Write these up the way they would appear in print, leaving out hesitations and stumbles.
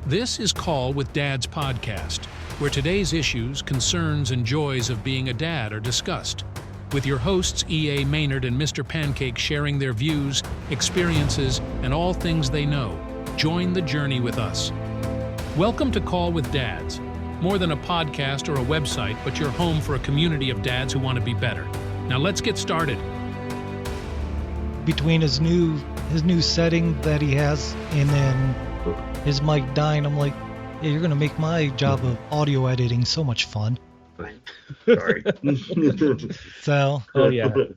This is Call with Dad's podcast, where today's issues, concerns, and joys of being a dad are discussed, with your hosts E.A. Maynard and Mr. Pancakes sharing their views, experiences, and all things they know. Join the journey with us. Welcome to Call with Dads, more than a podcast or a website, but your home for a community of dads who want to be better. Now let's get started. Between his new setting that he has and then his mic dying, I'm like, yeah, you're gonna make my job of audio editing so much fun. Sorry. So, Oh yeah. but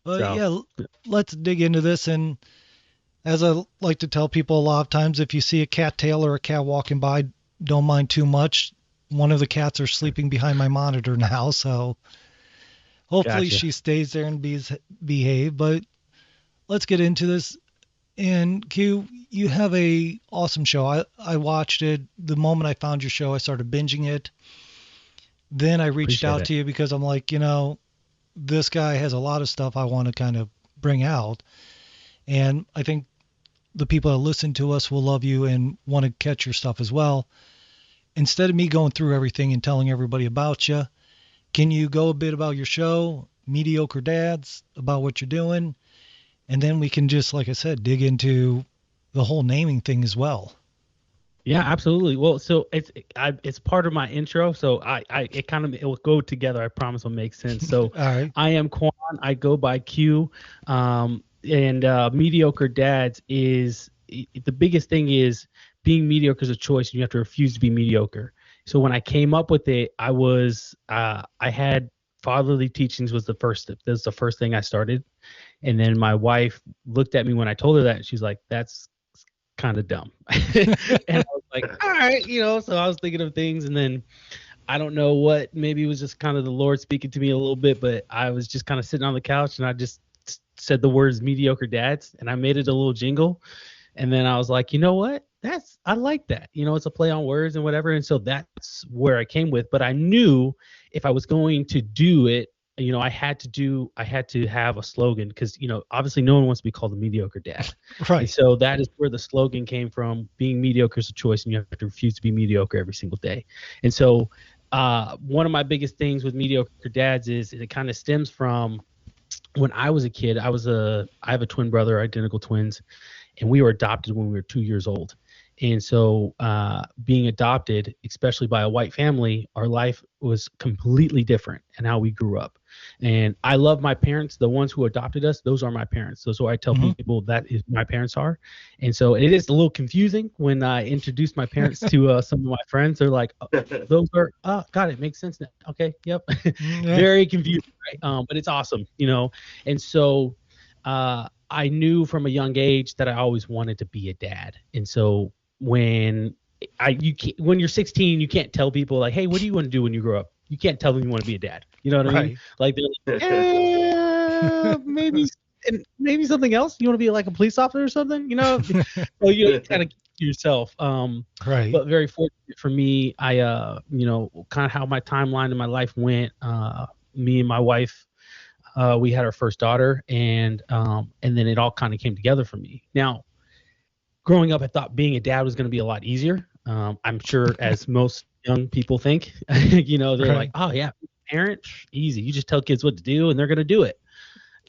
So- yeah, let's dig into this. And as I like to tell people a lot of times, if you see a cat tail or a cat walking by, don't mind too much. One of the cats are sleeping behind my monitor now, so hopefully Gotcha. she stays there and behave. But let's get into this. And Q, you have a awesome show. I watched it the moment I found your show. I started binging it. Then I reached Appreciate out it. to you because I'm like, this guy has a lot of stuff I want to kind of bring out. And I think the people that listen to us will love you and want to catch your stuff as well. Instead of me going through everything and telling everybody about you, can you go a bit about your show, Mediocre Dads, about what you're doing? And then we can just, like I said, dig into the whole naming thing as well. Yeah, absolutely. Well, so it's part of my intro, so it will go together. I promise it'll make sense. So All right. I am Queon. I go by Q, and Mediocre Dads is the biggest thing is being mediocre is a choice, and you have to refuse to be mediocre. So when I came up with it, I had fatherly teachings was the first thing I started. And then my wife looked at me when I told her that, and she's like, that's kind of dumb. And I was like, all right, so I was thinking of things, and then I don't know what, maybe it was just kind of the Lord speaking to me a little bit, but I was just kind of sitting on the couch, and I just said the words Mediocre Dads, and I made it a little jingle. And then I was like, you know what? I like that. It's a play on words and whatever. And so that's where I came with. But I knew if I was going to do it, I had to have a slogan because, obviously no one wants to be called a mediocre dad. And Right. so that is where the slogan came from. Being mediocre is a choice, and you have to refuse to be mediocre every single day. And so one of my biggest things with Mediocre Dads is it kind of stems from when I was a kid. I have a twin brother, identical twins, and we were adopted when we were 2 years old. And so being adopted, especially by a white family, our life was completely different and how we grew up. And I love my parents. The ones who adopted us, those are my parents. Those are I tell people that is my parents are. And so it is a little confusing when I introduce my parents to some of my friends. They're like, oh, those are, got it. Makes sense now. Okay. Yep. Yeah. Very confusing, right? But it's awesome, And so I knew from a young age that I always wanted to be a dad. And so when you're 16, you can't tell people like, hey, what do you want to do when you grow up? You can't tell them you want to be a dad. You know what I mean? Like they're like, maybe something else. You want to be like a police officer or something? So you kind of keep to yourself. Right. But very fortunate for me, I kind of how my timeline in my life went. Me and my wife, we had our first daughter, and then it all kind of came together for me. Now, growing up, I thought being a dad was going to be a lot easier. I'm sure, as most young people think, they're like, oh yeah, parent, easy. You just tell kids what to do, and they're going to do it.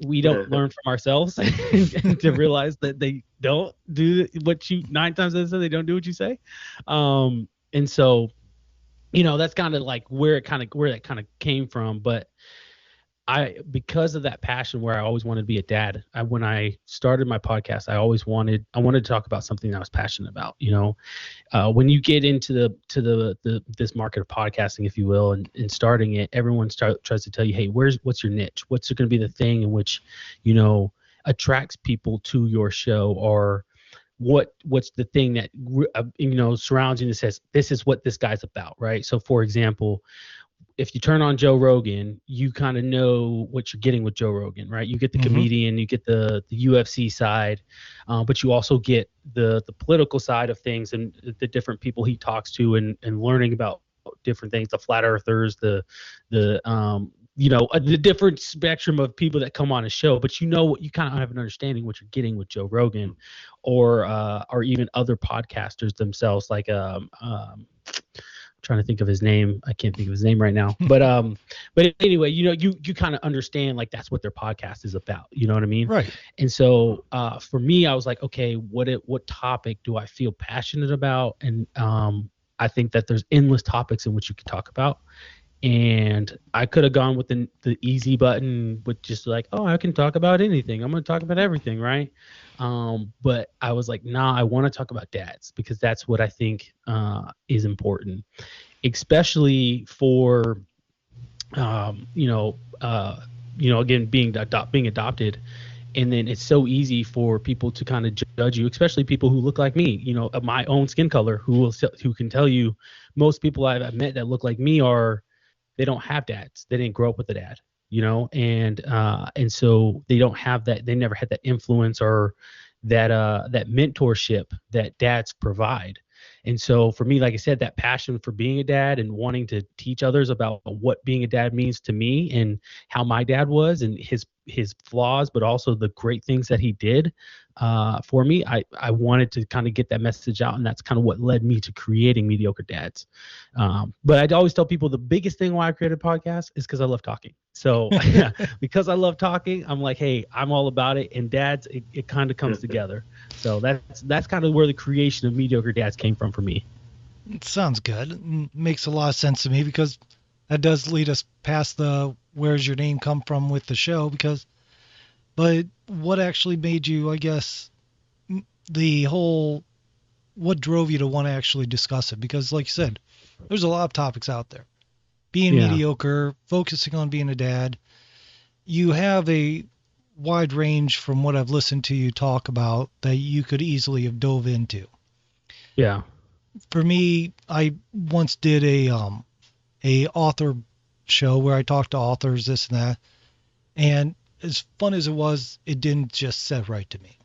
We don't learn from ourselves to realize that they don't do what you 9 times out of 10 they don't do what you say. And so, that's kind of like where that kind of came from. But because of that passion where I always wanted to be a dad, when I started my podcast, I wanted to talk about something that I was passionate about. When you get into this market of podcasting, if you will, and starting it, everyone tries to tell you, hey, what's your niche? What's going to be the thing in which, attracts people to your show, or what's the thing that surrounds you and says this is what this guy's about, right? So, for example, if you turn on Joe Rogan, you kind of know what you're getting with Joe Rogan, right? You get the comedian, you get the UFC side, but you also get the political side of things and the different people he talks to and learning about different things, the flat earthers, the the different spectrum of people that come on a show, but you kind of have an understanding what you're getting with Joe Rogan, or even other podcasters themselves, like trying to think of his name. I can't think of his name right now. But anyway, you kind of understand, like, that's what their podcast is about. You know what I mean? Right. And so for me, I was like, okay, what topic do I feel passionate about? And I think that there's endless topics in which you could talk about. And I could have gone with the easy button with just like, oh, I can talk about anything. I'm going to talk about everything, right? But I was like, nah, I want to talk about dads, because that's what I think is important, especially for, again, being adopted. And then it's so easy for people to kind of judge you, especially people who look like me, of my own skin color, who can tell you most people I've met that look like me they don't have dads. They didn't grow up with a dad, and so they don't have that. They never had that influence or that mentorship that dads provide. And so for me, like I said, that passion for being a dad and wanting to teach others about what being a dad means to me and how my dad was and his flaws, but also the great things that he did for me. I wanted to kind of get that message out, and that's kind of what led me to creating Mediocre Dads. But I'd always tell people the biggest thing why I created a podcast is because I love talking. So because I love talking, I'm like, hey, I'm all about it. And dads, it kind of comes together. So that's kind of where the creation of Mediocre Dads came from for me. It sounds good. It makes a lot of sense to me, because that does lead us past the where's your name come from with the show. But what actually made you, I guess, what drove you to want to actually discuss it? Because like you said, there's a lot of topics out there. Being mediocre, focusing on being a dad. You have a wide range from what I've listened to you talk about that you could easily have dove into. Yeah. For me, I once did a author show where I talked to authors, this and that. And as fun as it was, it didn't just set right to me.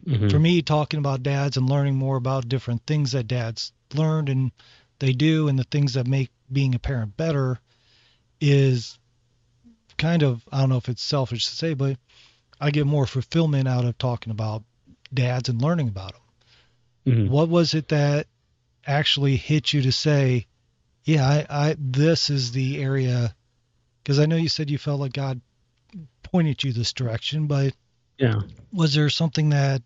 Mm-hmm. For me, talking about dads and learning more about different things that dads learned and they do, and the things that make being a parent better, is kind of, I don't know if it's selfish to say, but I get more fulfillment out of talking about dads and learning about them. Mm-hmm. What was it that actually hit you to say, yeah, I this is the area? Because I know you said you felt like God pointed you this direction, but yeah, was there something that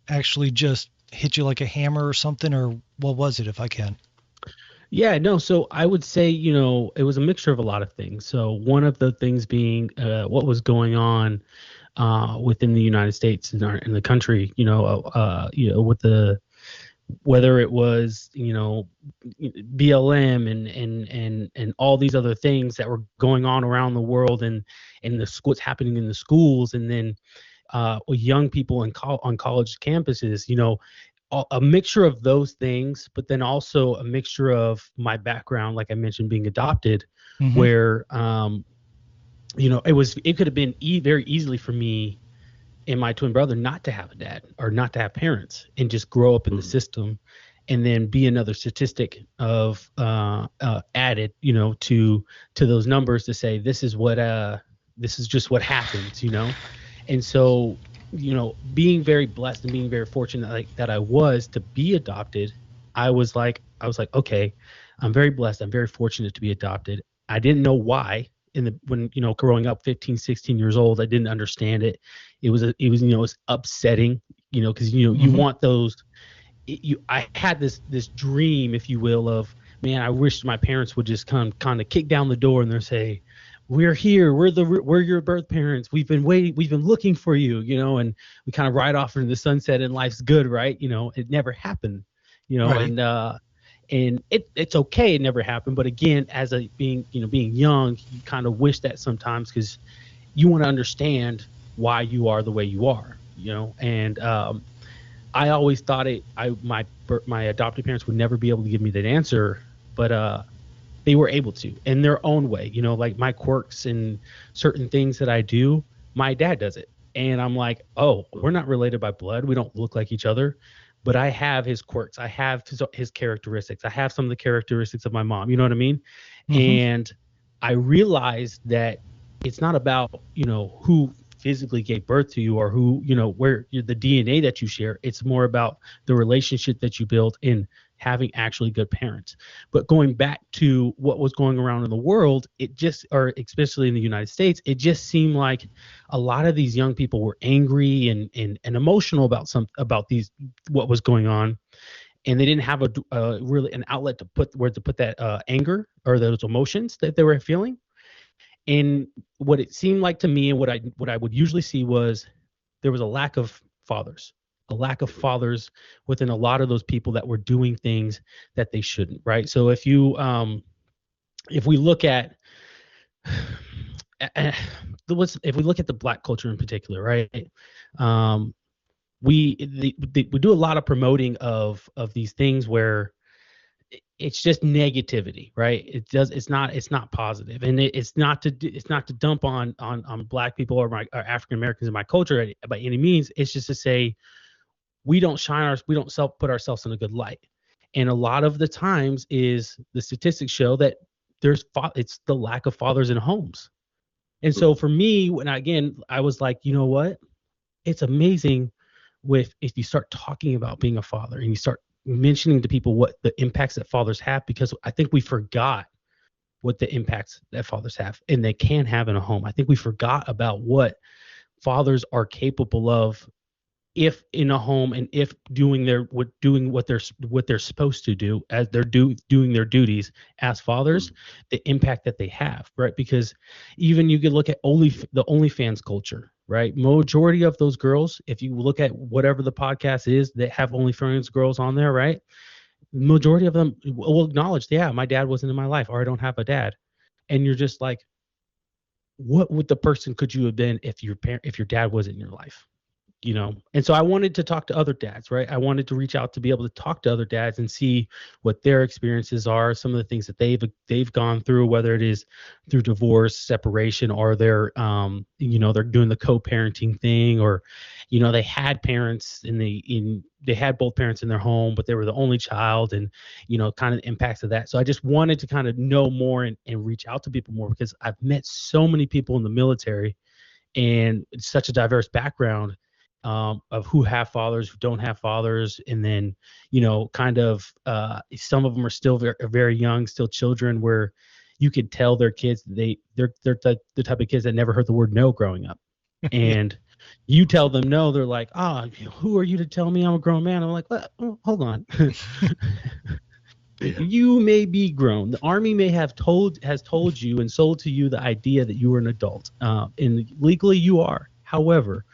actually just hit you like a hammer or something, or what was it, if I can? Yeah, no. So I would say, it was a mixture of a lot of things. So one of the things being what was going on within the United States in the country, with whether it was, BLM and all these other things that were going on around the world, and what's happening in the schools, and then young people on college campuses, a mixture of those things, but then also a mixture of my background, like I mentioned, being adopted, mm-hmm. where, it could have been very easily for me and my twin brother not to have a dad or not to have parents and just grow up in the system, and then be another statistic of added, to those numbers to say, this is just what happens, And so, being very blessed and being very fortunate that I was to be adopted, I was like, okay, I'm very blessed. I'm very fortunate to be adopted. I didn't know why when growing up 15, 16 years old, I didn't understand it. It was upsetting, because, mm-hmm. you want those, I had this dream, if you will, of, man, I wish my parents would just kind of kick down the door and they'll say, we're here. We're your birth parents. We've been waiting. We've been looking for you, and we kind of ride off into the sunset and life's good, right? It never happened, right. And it's okay. It never happened. But again, as being young, you kind of wish that sometimes, because you want to understand why you are the way you are, and I always thought my adopted parents would never be able to give me that answer, but they were able to in their own way, like my quirks and certain things that I do, my dad does it. And I'm like, oh, we're not related by blood. We don't look like each other, but I have his quirks. I have his characteristics. I have some of the characteristics of my mom. You know what I mean? Mm-hmm. And I realized that it's not about, who physically gave birth to you or who, where the DNA that you share. It's more about the relationship that you build in having actually good parents. But going back to what was going around in the world, or especially in the United States, it just seemed like a lot of these young people were angry and emotional about what was going on. And they didn't have really an outlet to put that anger or those emotions that they were feeling. And what it seemed like to me, and what I would usually see, was there was a lack of fathers within a lot of those people that were doing things that they shouldn't, right? So if we look at if we look at the Black culture in particular, right? We do a lot of promoting of these things where it's just negativity, right? It's not positive, and it's not to dump on Black people or African Americans in my culture by any means. It's just to say we don't put ourselves in a good light, and a lot of the times is the statistics show that it's the lack of fathers in homes. And so for me, I was like, you know what? It's amazing if you start talking about being a father and you start mentioning to people what the impacts that fathers have, because I think we forgot what the impacts that fathers have and they can have in a home. I think we forgot about what fathers are capable of if in a home, and if doing what they're supposed to do as they're doing their duties as fathers, the impact that they have, right? Because even you could look at the OnlyFans culture, right? Majority of those girls, if you look at whatever the podcast is that have OnlyFans girls on there, right? Majority of them will acknowledge, yeah, my dad wasn't in my life, or I don't have a dad. And you're just like, what would the person could you have been if your dad wasn't in your life? And so I wanted to talk to other dads, right? I wanted to reach out to be able to talk to other dads and see what their experiences are, some of the things that they've gone through, whether it is through divorce, separation, or they're they're doing the co-parenting thing, or they had parents they had both parents in their home, but they were the only child, and kind of the impacts of that. So I just wanted to kind of know more and reach out to people more, because I've met so many people in the military, and it's such a diverse background of who have fathers, who don't have fathers, and then kind of some of them are still very, very young, still children, where you could tell they're kids. They're the type of kids that never heard the word no growing up, and you tell them no, they're like, who are you to tell me I'm a grown man? I'm like, well, hold on. You may be grown. The Army may has told you and sold to you the idea that you are an adult, and legally you are. However,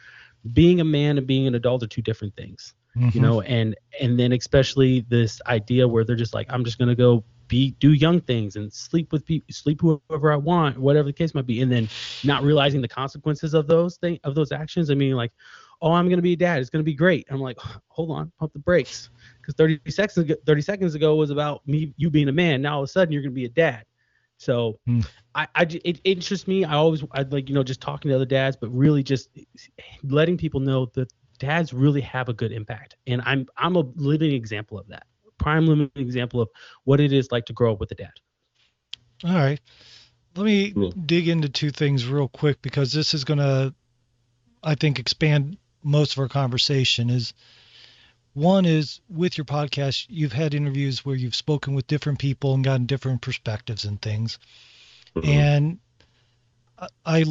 being a man and being an adult are two different things, and then especially this idea where they're just like, I'm just gonna go do young things and sleep with people, sleep whoever I want, whatever the case might be, and then not realizing the consequences of those actions. I mean, like, oh, I'm gonna be a dad, it's gonna be great. I'm like, hold on, pump the brakes, because 30 seconds ago was about you being a man. Now all of a sudden you're gonna be a dad. So it interests me. I like, just talking to other dads, but really just letting people know that dads really have a good impact. And I'm a living example of that. Prime living example of what it is like to grow up with a dad. All right. Let me dig into two things real quick, because this is going to, I think, expand most of our conversation. One is, with your podcast, you've had interviews where you've spoken with different people and gotten different perspectives and things. And I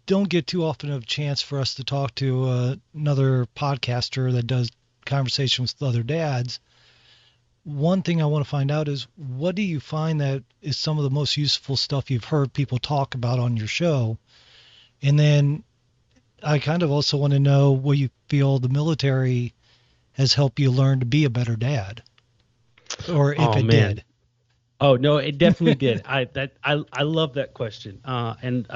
don't get too often of a chance for us to talk to another podcaster that does conversations with other dads. One thing I want to find out is, what do you find that is some of the most useful stuff you've heard people talk about on your show? And then I kind of also want to know what you feel the military has helped you learn to be a better dad, or if it did. Oh no, it definitely did. I love that question. And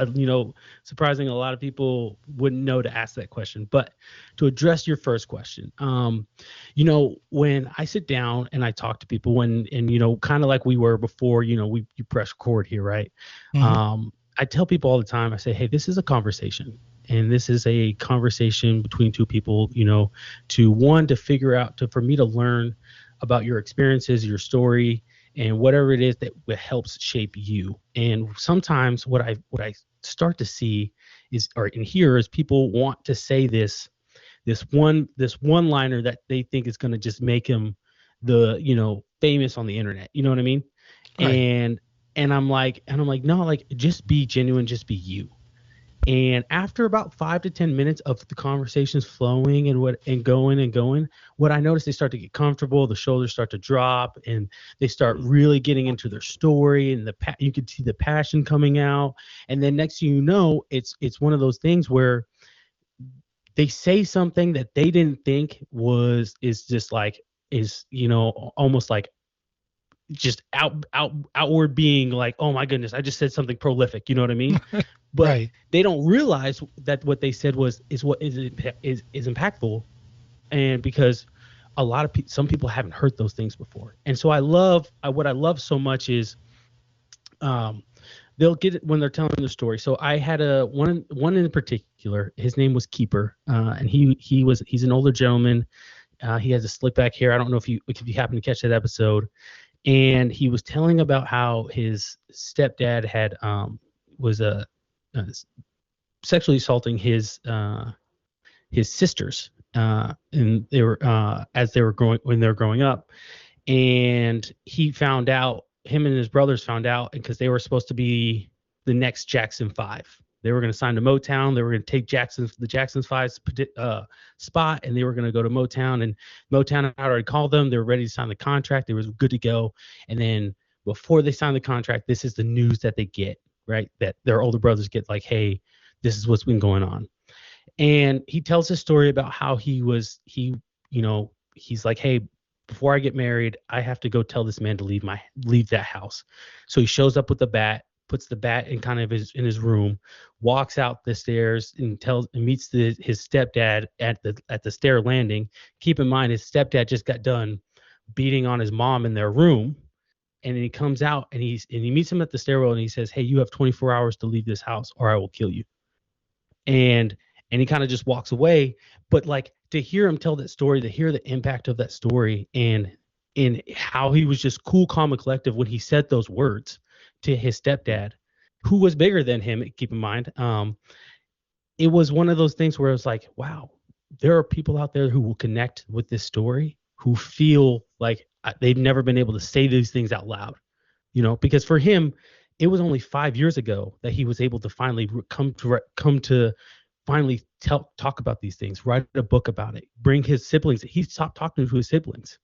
surprising, a lot of people wouldn't know to ask that question. But to address your first question, when I sit down and I talk to people, kind of like we were before, you press record here, right? I tell people all the time, I say, hey, this is a conversation. And this is a conversation between two people, to figure out, for me to learn about your experiences, your story, and whatever it is that helps shape you. And sometimes what I start to see is, or in here, is people want to say this one liner that they think is going to just make him famous on the internet. You know what I mean? Right. And I'm like, no, like, just be genuine, just be you. And after about 5 to 10 minutes of the conversations flowing and going, what I noticed, they start to get comfortable, the shoulders start to drop, and they start really getting into their story, and you could see the passion coming out. And then next thing you know, it's one of those things where they say something that they didn't think is almost like just outward being like, oh my goodness, I just said something prolific, you know what I mean? But Right. they don't realize that what they said is what is impactful, and because some people haven't heard those things before. And so what I love so much is they'll get it when they're telling the story. So I had one in particular. His name was Keeper, and he's an older gentleman. He has a slick back hair. I don't know if you happen to catch that episode. And he was telling about how his stepdad had was sexually assaulting his sisters, and they were when they were growing up, and him and his brothers found out, because they were supposed to be the next Jackson 5. They were going to sign to Motown. They were going to take the Jackson 5 spot, and they were going to go to Motown. And Motown had already called them. They were ready to sign the contract. They were good to go. And then before they signed the contract, this is the news that they get, right? That their older brothers get, like, hey, this is what's been going on. And he tells a story about how he's like, hey, before I get married, I have to go tell this man to leave that house. So he shows up with the bat, puts the bat in kind of in his room, walks out the stairs and meets his stepdad at the stair landing. Keep in mind, his stepdad just got done beating on his mom in their room. And then he comes out and he meets him at the stairwell, and he says, hey, you have 24 hours to leave this house or I will kill you. And he kind of just walks away. But like, to hear him tell that story, to hear the impact of that story, and in how he was just cool, calm, and collective when he said those words to his stepdad, who was bigger than him, keep in mind, it was one of those things where it was like, wow, there are people out there who will connect with this story, who feel like they've never been able to say these things out loud, because for him, it was only 5 years ago that he was able to finally come to finally talk about these things, write a book about it, bring his siblings. He stopped talking to his siblings.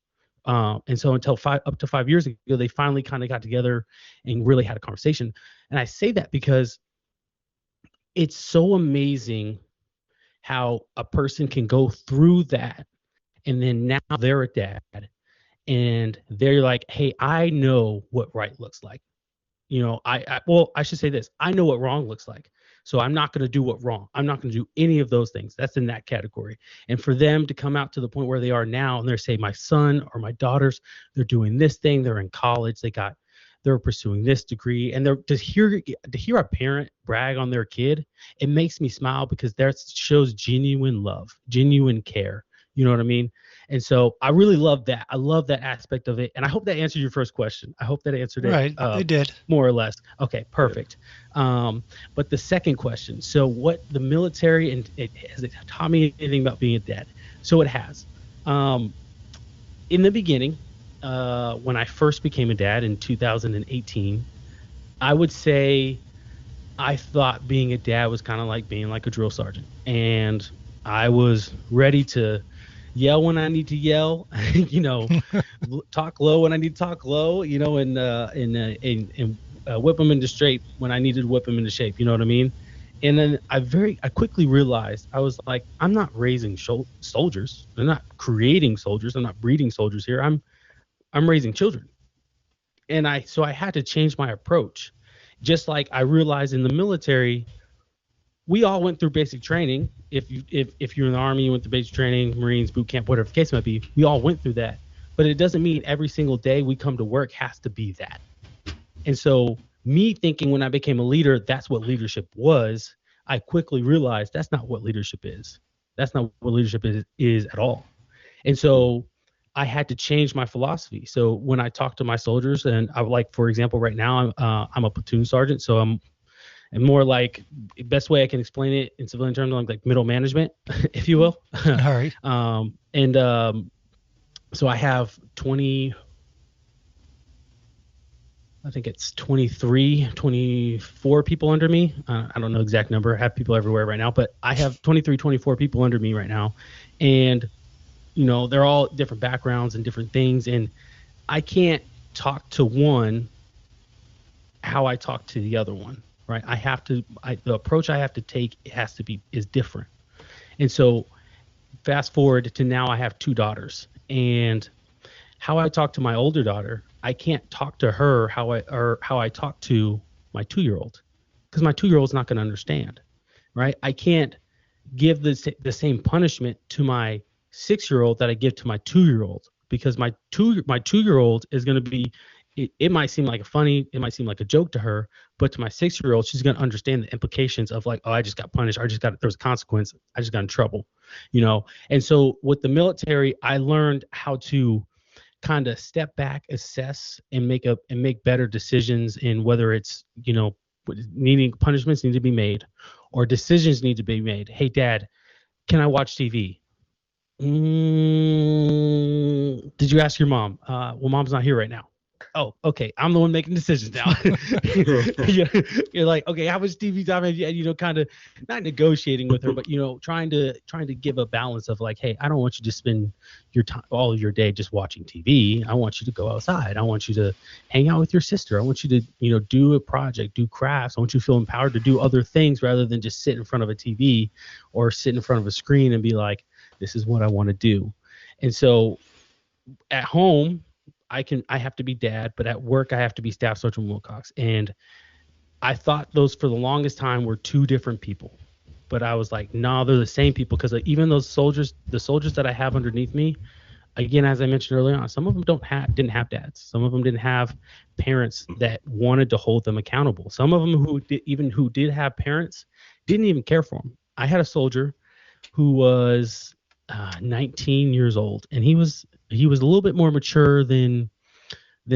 And so up to 5 years ago, they finally kind of got together and really had a conversation. And I say that because it's so amazing how a person can go through that, and then now they're a dad, and they're like, hey, I know what right looks like. I should say this. I know what wrong looks like. So I'm not going to do what wrong. I'm not going to do any of those things. That's in that category. And for them to come out to the point where they are now, and they're saying, my son or my daughters, they're doing this thing. They're in college. They're pursuing this degree. And to hear a parent brag on their kid, it makes me smile, because that shows genuine love, genuine care. You know what I mean? And so I really love that. I love that aspect of it. And I hope that answered your first question. I hope that answered it. Right. It did. More or less. Okay, perfect. But the second question, so what the military, and has it taught me anything about being a dad? So it has. In the beginning, when I first became a dad in 2018, I would say I thought being a dad was kind of like being like a drill sergeant. And I was ready to yell when I need to yell, talk low when I need to talk low, and whip them into shape when I needed to whip them into shape. You know what I mean? And then I quickly realized, I was like, I'm not raising soldiers. I'm not creating soldiers. I'm not breeding soldiers here. I'm raising children. And I had to change my approach. Just like I realized in the military, we all went through basic training. If you're in the Army, you went through basic training, Marines, boot camp, whatever the case might be. We all went through that. But it doesn't mean every single day we come to work has to be that. And so me thinking when I became a leader, that's what leadership was, I quickly realized that's not what leadership is. That's not what leadership is at all. And so I had to change my philosophy. So when I talk to my soldiers, and I like, for example, right now I'm a platoon sergeant, so I'm more like, best way I can explain it in civilian terms, like middle management, if you will. All right. So I have 20. I think it's 23, 24 people under me. I don't know exact number. I have people everywhere right now, but I have 23, 24 people under me right now. And, they're all different backgrounds and different things. And I can't talk to one how I talk to the other one, right? The approach I have to take is different. And so fast forward to now, I have 2 daughters, and how I talk to my older daughter, I can't talk to her how I talk to my 2-year-old, because my 2-year-old's not going to understand, right? I can't give the same punishment to my 6-year-old that I give to my 2-year-old, because my 2-year-old is going to be, it might seem like it might seem like a joke to her, but to my 6-year-old, she's going to understand the implications of like, oh, I just got punished, there was a consequence, I just got in trouble, And so with the military, I learned how to kind of step back, assess, and make better decisions in whether it's, needing punishments need to be made or decisions need to be made. Hey, Dad, can I watch TV? Did you ask your mom? Well, Mom's not here right now. Oh, okay. I'm the one making decisions now. You're like, okay, how much TV time have you, kind of not negotiating with her, but, trying to give a balance of like, hey, I don't want you to spend your time, all of your day just watching TV. I want you to go outside. I want you to hang out with your sister. I want you to, do a project, do crafts. I want you to feel empowered to do other things rather than just sit in front of a TV or sit in front of a screen and be like, this is what I want to do. And so at home, I have to be Dad, but at work I have to be Staff Sergeant Wilcox. And I thought those for the longest time were 2 different people, but I was like, no, they're the same people, because even those soldiers, the soldiers that I have underneath me, again, as I mentioned earlier on, some of them didn't have dads. Some of them didn't have parents that wanted to hold them accountable. Some of them who did have parents didn't even care for them. I had a soldier who was 19 years old, and he was a little bit more mature than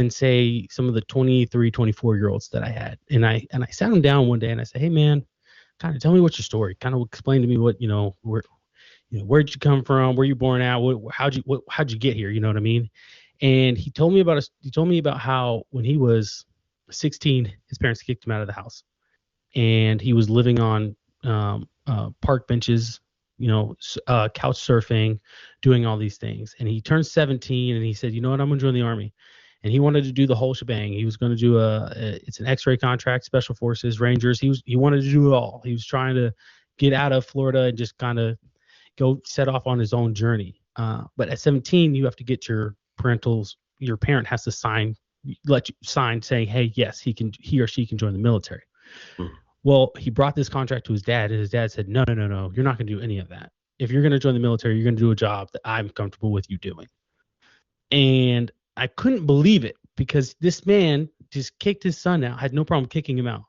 say some of the 23, 24-year-olds that I had. And I sat him down one day and I said, hey man, kind of tell me what's your story. Kind of explain to me what, where'd you come from? Where you born at? How'd you get here? You know what I mean? And he told me about how when he was 16, his parents kicked him out of the house, and he was living on park benches, couch surfing, doing all these things. And he turned 17 and he said, you know what, I'm going to join the Army. And he wanted to do the whole shebang. He was going to do it's an X-ray contract, Special Forces, Rangers. He wanted to do it all. He was trying to get out of Florida and just kind of go set off on his own journey. But at 17, you have to get your parent has to let you sign saying, hey, yes, he or she can join the military. Well, he brought this contract to his dad, and his dad said, no, you're not going to do any of that. If you're going to join the military, you're going to do a job that I'm comfortable with you doing. And I couldn't believe it, because this man just kicked his son out, had no problem kicking him out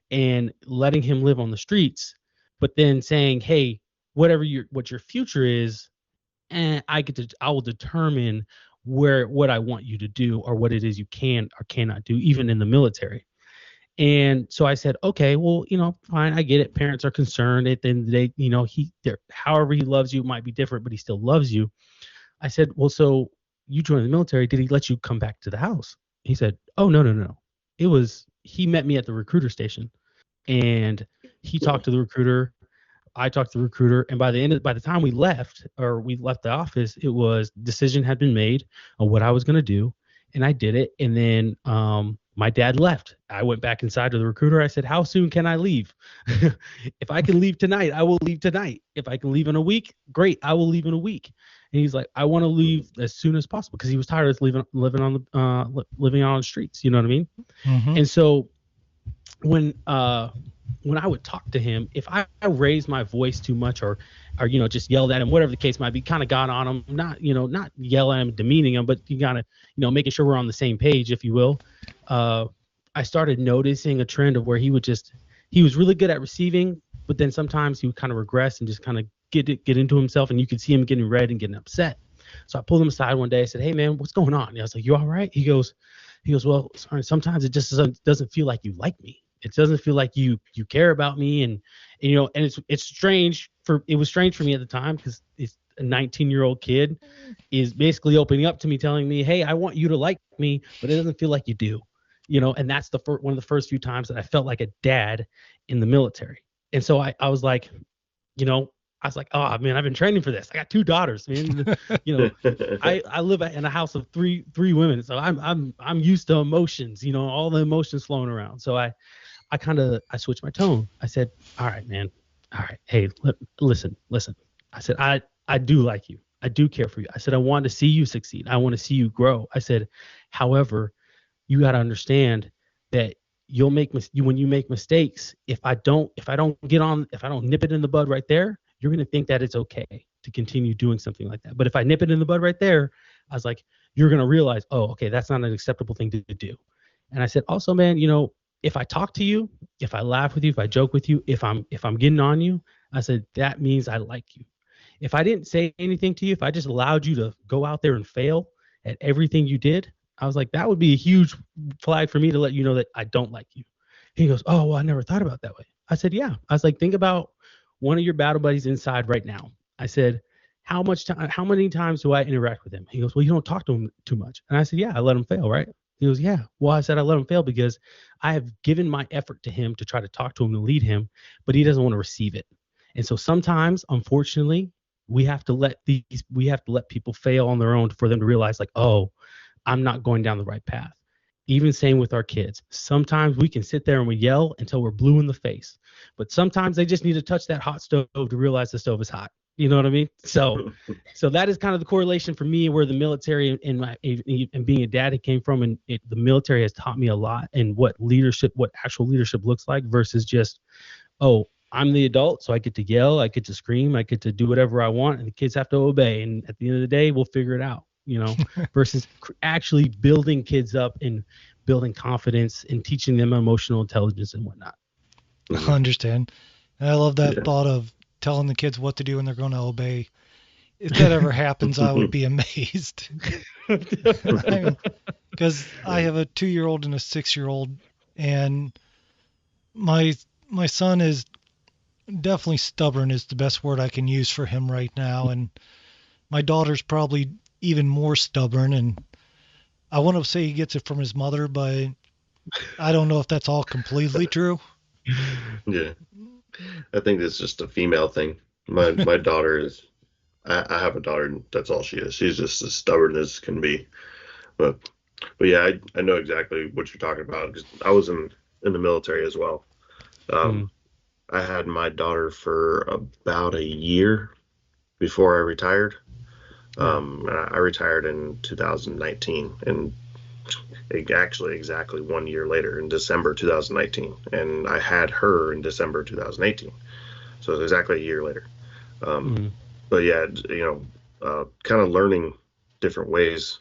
and letting him live on the streets, but then saying, hey, what your future is, and I will determine what I want you to do or what it is you can or cannot do, even in the military. And so I said, okay, well, fine, I get it. Parents are concerned. At the end of the day, however he loves you might be different, but he still loves you. I said, well, so you joined the military. Did he let you come back to the house? He said, oh, no. He met me at the recruiter station, and he talked to the recruiter. I talked to the recruiter, and by the time we left the office, it was decision had been made on what I was going to do, and I did it. And then my dad left. I went back inside to the recruiter. I said, how soon can I leave? If I can leave tonight, I will leave tonight. If I can leave in a week, great, I will leave in a week. And he's like, I want to leave as soon as possible, because he was tired of living on the streets. You know what I mean? Mm-hmm. And so when I would talk to him, if I raised my voice too much or just yelled at him, whatever the case might be, kind of got on him, not yell at him, demeaning him, but you gotta, making sure we're on the same page, if you will. I started noticing a trend of where he was really good at receiving, but then sometimes he would kind of regress and just kind of get into himself, and you could see him getting red and getting upset. So I pulled him aside one day. I said, "Hey man, what's going on?" And I was like, "You all right?" He goes, "Well, sorry, sometimes it just doesn't feel like you like me. It doesn't feel like you care about me." And and it was strange for me at the time because it's a 19-year-old kid is basically opening up to me, telling me, "Hey, I want you to like me, but it doesn't feel like you do." And that's one of the first few times that I felt like a dad in the military. And so I was like, I was like, oh man, I've been training for this. I got two daughters, man. I live in a house of three women, so I'm used to emotions, all the emotions flowing around. So I switched my tone. I said, all right, man. All right. Hey, listen. I said, I do like you. I do care for you. I said, I want to see you succeed. I want to see you grow. I said, however, you got to understand that when you make mistakes, if I don't nip it in the bud right there, you're going to think that it's okay to continue doing something like that. But if I nip it in the bud right there, I was like, you're going to realize, oh, okay, that's not an acceptable thing to do. And I said, also, man, if I talk to you, if I laugh with you, if I joke with you, if I'm getting on you, I said, that means I like you. If I didn't say anything to you, if I just allowed you to go out there and fail at everything you did, I was like, that would be a huge flag for me to let you know that I don't like you. He goes, oh, well, I never thought about it that way. I said, yeah. I was like, think about one of your battle buddies inside right now. I said, how many times do I interact with him? He goes, well, you don't talk to him too much. And I said, yeah, I let him fail, right? He goes, yeah. Well, I said, I let him fail because I have given my effort to him to try to talk to him and lead him, but he doesn't want to receive it. And so sometimes, unfortunately, we have to let people fail on their own for them to realize, like, oh, I'm not going down the right path. Even same with our kids. Sometimes we can sit there and we yell until we're blue in the face, but sometimes they just need to touch that hot stove to realize the stove is hot. You know what I mean? So that is kind of the correlation for me where the military and being a dad it came from, and the military has taught me a lot and what actual leadership looks like versus just, oh, I'm the adult, so I get to yell, I get to scream, I get to do whatever I want, and the kids have to obey. And at the end of the day, we'll figure it out. Versus actually building kids up and building confidence and teaching them emotional intelligence and whatnot. I understand. And I love that thought of telling the kids what to do and they're going to obey. If that ever happens, I would be amazed. Because I have a 2-year-old and a 6-year-old, and my son is definitely stubborn is the best word I can use for him right now. And my daughter's probably even more stubborn, and I want to say he gets it from his mother, but I don't know if that's all completely true. Yeah, I think it's just a female thing. My daughter is, I have a daughter, and that's all she is. She's just as stubborn as can be. But yeah, I know exactly what you're talking about because I was in the military as well. I had my daughter for about a year before I retired. I retired in 2019, and actually exactly 1 year later in December 2019, and I had her in December 2018, so it's exactly a year later. But yeah, kind of learning different ways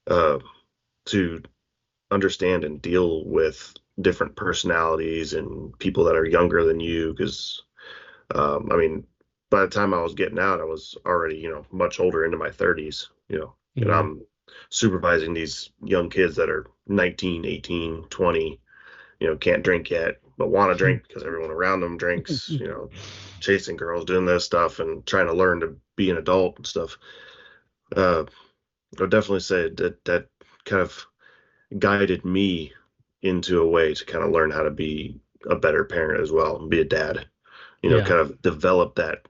to understand and deal with different personalities and people that are younger than you, because I mean, by the time I was getting out, I was already, much older, into my 30s, and I'm supervising these young kids that are 19, 18, 20, can't drink yet, but want to drink because everyone around them drinks, chasing girls, doing this stuff and trying to learn to be an adult and stuff. I would definitely say that kind of guided me into a way to kind of learn how to be a better parent as well and be a dad. Kind of develop that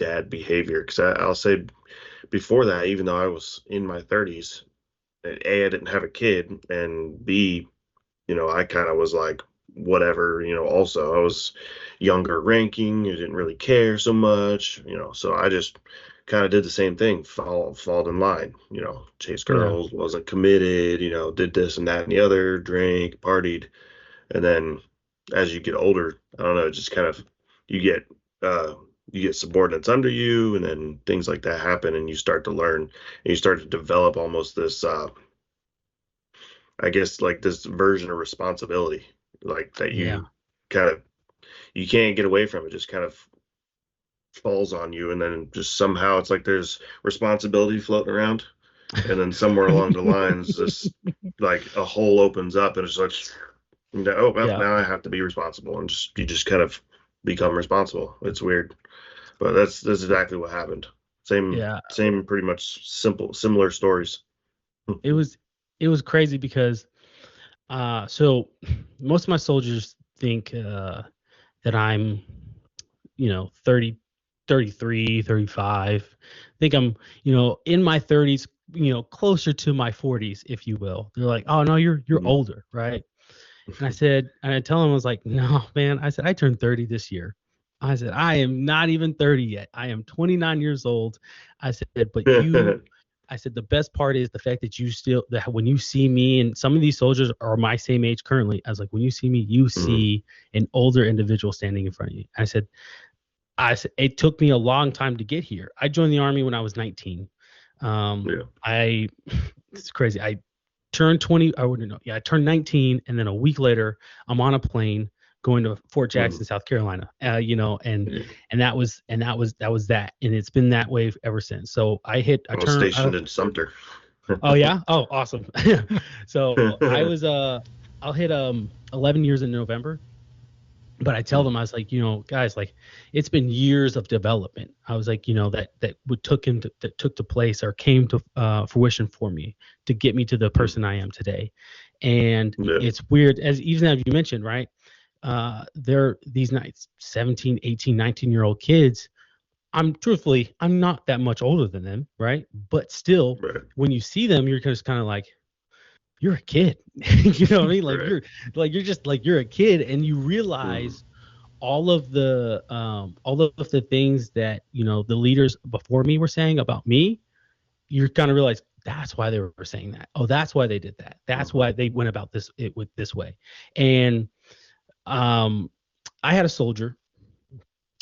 dad behavior. Because I'll say before that, even though I was in my 30s, A, I didn't have a kid, and B, I kind of was like, whatever, also I was younger ranking, I didn't really care so much, so I just kind of did the same thing, fall in line, chase girls, wasn't committed, did this and that and the other, drank, partied. And then as you get older, I don't know, just kind of you get subordinates under you, and then things like that happen, and you start to learn, and you start to develop almost this I guess like this version of responsibility, like that you kind of, you can't get away from it, just kind of falls on you, and then just somehow it's like there's responsibility floating around, and then somewhere along the lines, this like a hole opens up, and it's like, oh well, Yeah. now I have to be responsible, and you just kind of become responsible. It's weird, but that's exactly what happened. Same pretty much similar stories. It was crazy because so most of my soldiers think that I'm 30, 33, 35. I think I'm in my 30s, closer to my 40s, if you will. They're like, oh no, you're older, right? And I tell them, I was like, no man, I said I turned 30 this year. I said I am not even 30 yet. I am 29 years old. I said, but I said the best part is the fact that when you see me, and some of these soldiers are my same age currently, I was like, when you see me, you see an older individual standing in front of you. I said it took me a long time to get here. I joined the Army when I was 19. It's crazy. I turned 20. I wouldn't know. Yeah, I turned 19, and then a week later, I'm on a plane going to Fort Jackson, South Carolina. And that was that, and it's been that way ever since. So I was stationed in Sumter. Oh yeah. Oh, awesome. So I'll hit 11 years in November. But I tell them, I was like, guys, like it's been years of development. I was like, that took to place or came to fruition for me to get me to the person I am today. And it's weird, as you mentioned, right? They're these 17, 18, 19-year-old kids. I'm not that much older than them, right? But still, when you see them, you're just kind of like, you're a kid. You know what I mean? Like you're a kid, and you realize all of the things that the leaders before me were saying about me. You're kind of realize that's why they were saying that. Oh, that's why they did that. That's why they went about this way. And I had a soldier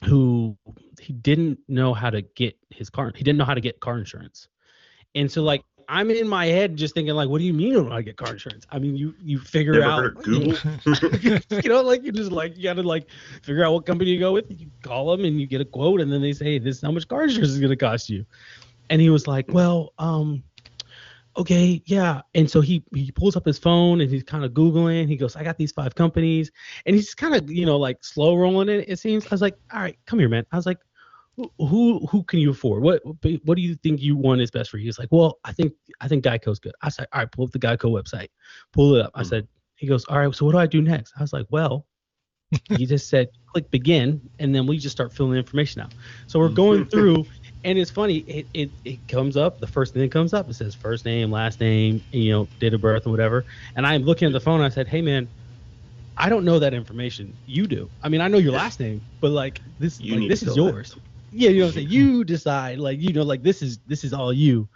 who he didn't know how to get his car. He didn't know how to get car insurance, and so like. I'm in my head just thinking like, what do you mean you don't know how to get car insurance? I mean, you figure out. Heard of Google? Like you just like you gotta like figure out what company you go with. You call them and you get a quote, and then they say, hey, this is how much car insurance is gonna cost you. And he was like, well, okay, yeah. And so he pulls up his phone and he's kind of Googling. He goes, I got these 5 companies, and he's kind of like slow rolling it seems. I was like, all right, come here, man. I was like, who can you afford? What do you think you want is best for you? He's like, well, I think Geico's good. I said, all right, pull up the Geico website. Pull it up. I said, he goes, all right, so what do I do next? I was like, well, he just said, click begin, and then we just start filling the information out. So we're going through, and it's funny, it comes up, the first thing that comes up, it says first name, last name, date of birth or whatever. And I'm looking at the phone, and I said, hey man, I don't know that information. You do. I mean, I know your last name, but like this is yours. Yeah, you know what I'm saying? You decide, like, this is all you.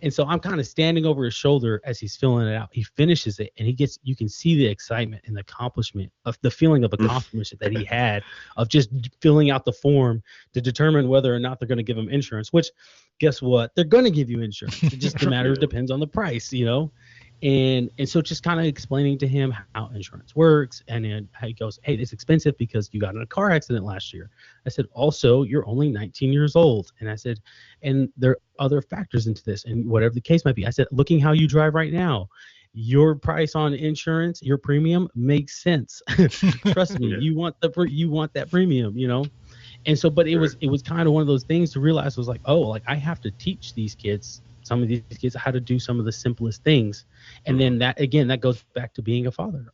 And so I'm kind of standing over his shoulder as he's filling it out. He finishes it, and you can see the excitement and the accomplishment of the feeling of accomplishment that he had of just filling out the form to determine whether or not they're going to give him insurance, which guess what? They're going to give you insurance. It just depends on the price, And so just kind of explaining to him how insurance works, and then how he goes, hey, it's expensive because you got in a car accident last year. I said, also, you're only 19 years old. And I said, and there are other factors into this, and whatever the case might be. I said, looking how you drive right now, your price on insurance, your premium makes sense. Trust me, you want that premium, And so, but it was kind of one of those things to realize was like, oh, like I have to teach some of these kids how to do some of the simplest things. And then that goes back to being a father.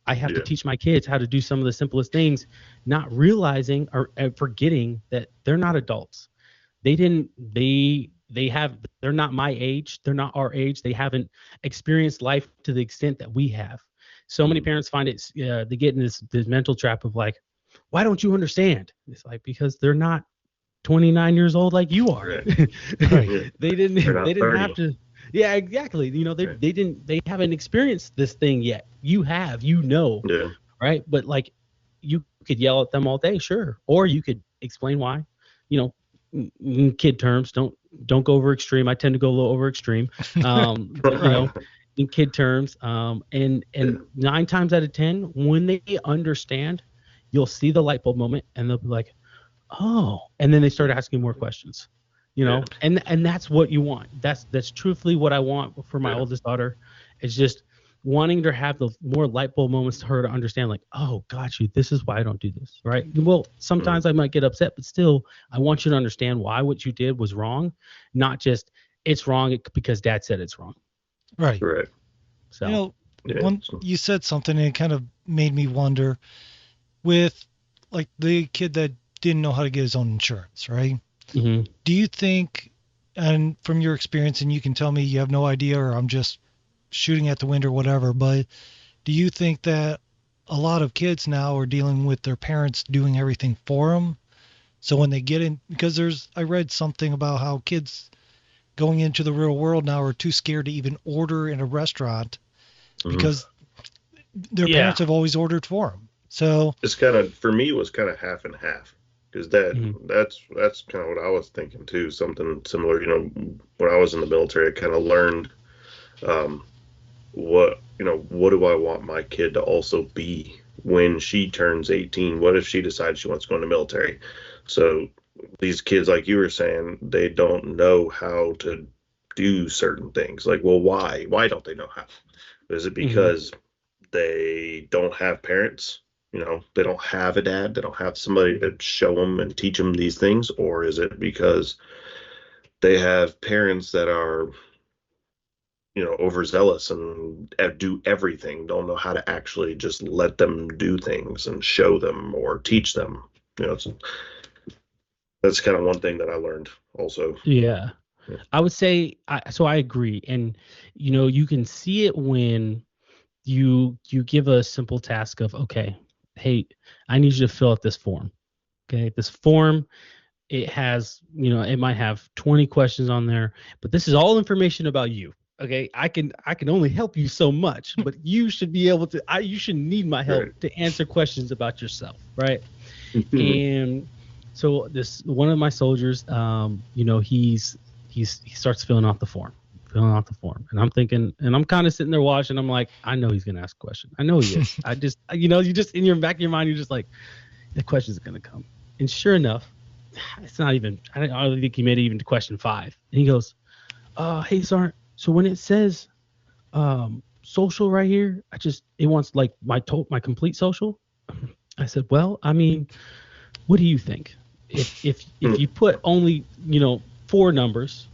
I have to teach my kids how to do some of the simplest things, not realizing or forgetting that they're not adults. They're not my age. They're not our age. They haven't experienced life to the extent that we have. So many parents find it, they get in this mental trap of like, why don't you understand? It's like, because they're not 29 years old like you are. Right. They didn't have to. Yeah, exactly. They haven't experienced this thing yet. You have, right? But like, you could yell at them all day, sure, or you could explain why. In kid terms, don't go over extreme. I tend to go a little over extreme. But, in kid terms, and 9 times out of 10, when they understand, you'll see the light bulb moment, and they'll be like, oh, and then they start asking more questions, and that's what you want. That's truthfully what I want for my oldest daughter. Is just wanting to have the more light bulb moments to her to understand, like, oh, got you. This is why I don't do this, right? Well, sometimes I might get upset, but still, I want you to understand why what you did was wrong, not just it's wrong because Dad said it's wrong. Right. Right. So, when you said something, and it kind of made me wonder with like the kid that didn't know how to get his own insurance, right? mm-hmm. Do you think, and from your experience, and you can tell me you have no idea or I'm just shooting at the wind or whatever, but do you think that a lot of kids now are dealing with their parents doing everything for them? So when they get in, because I read something about how kids going into the real world now are too scared to even order in a restaurant because their parents have always ordered for them. So it's kind of, for me, it was kind of half and half, because that's kind of what I was thinking too. Something similar, when I was in the military, I kind of learned what do I want my kid to also be when she turns 18? What if she decides she wants to go in the military? So these kids, like you were saying, they don't know how to do certain things. Like, well, why don't they know how? Is it because they don't have parents? They don't have a dad. They don't have somebody to show them and teach them these things. Or is it because they have parents that are, overzealous and do everything, don't know how to actually just let them do things and show them or teach them. That's kind of one thing that I learned also. Yeah. I would say, I agree. And, you can see it when you give a simple task of, okay, hey, I need you to fill out this form. Okay. This form, it has, it might have 20 questions on there, but this is all information about you. Okay. I can only help you so much, but you should be able to, you should need my help to answer questions about yourself. Right. And so one of my soldiers, he starts filling out the form, and I'm thinking, and I'm kind of sitting there watching. I'm like, I know he's gonna ask a question. I know he is. I just, you just in your back of your mind, you're just like, the question's gonna come. And sure enough, it's not even. I don't think he made it even to question 5. And he goes, "Hey, Sergeant. So when it says, social right here, it wants like my complete social." I said, "Well, I mean, what do you think? If you put only 4 numbers,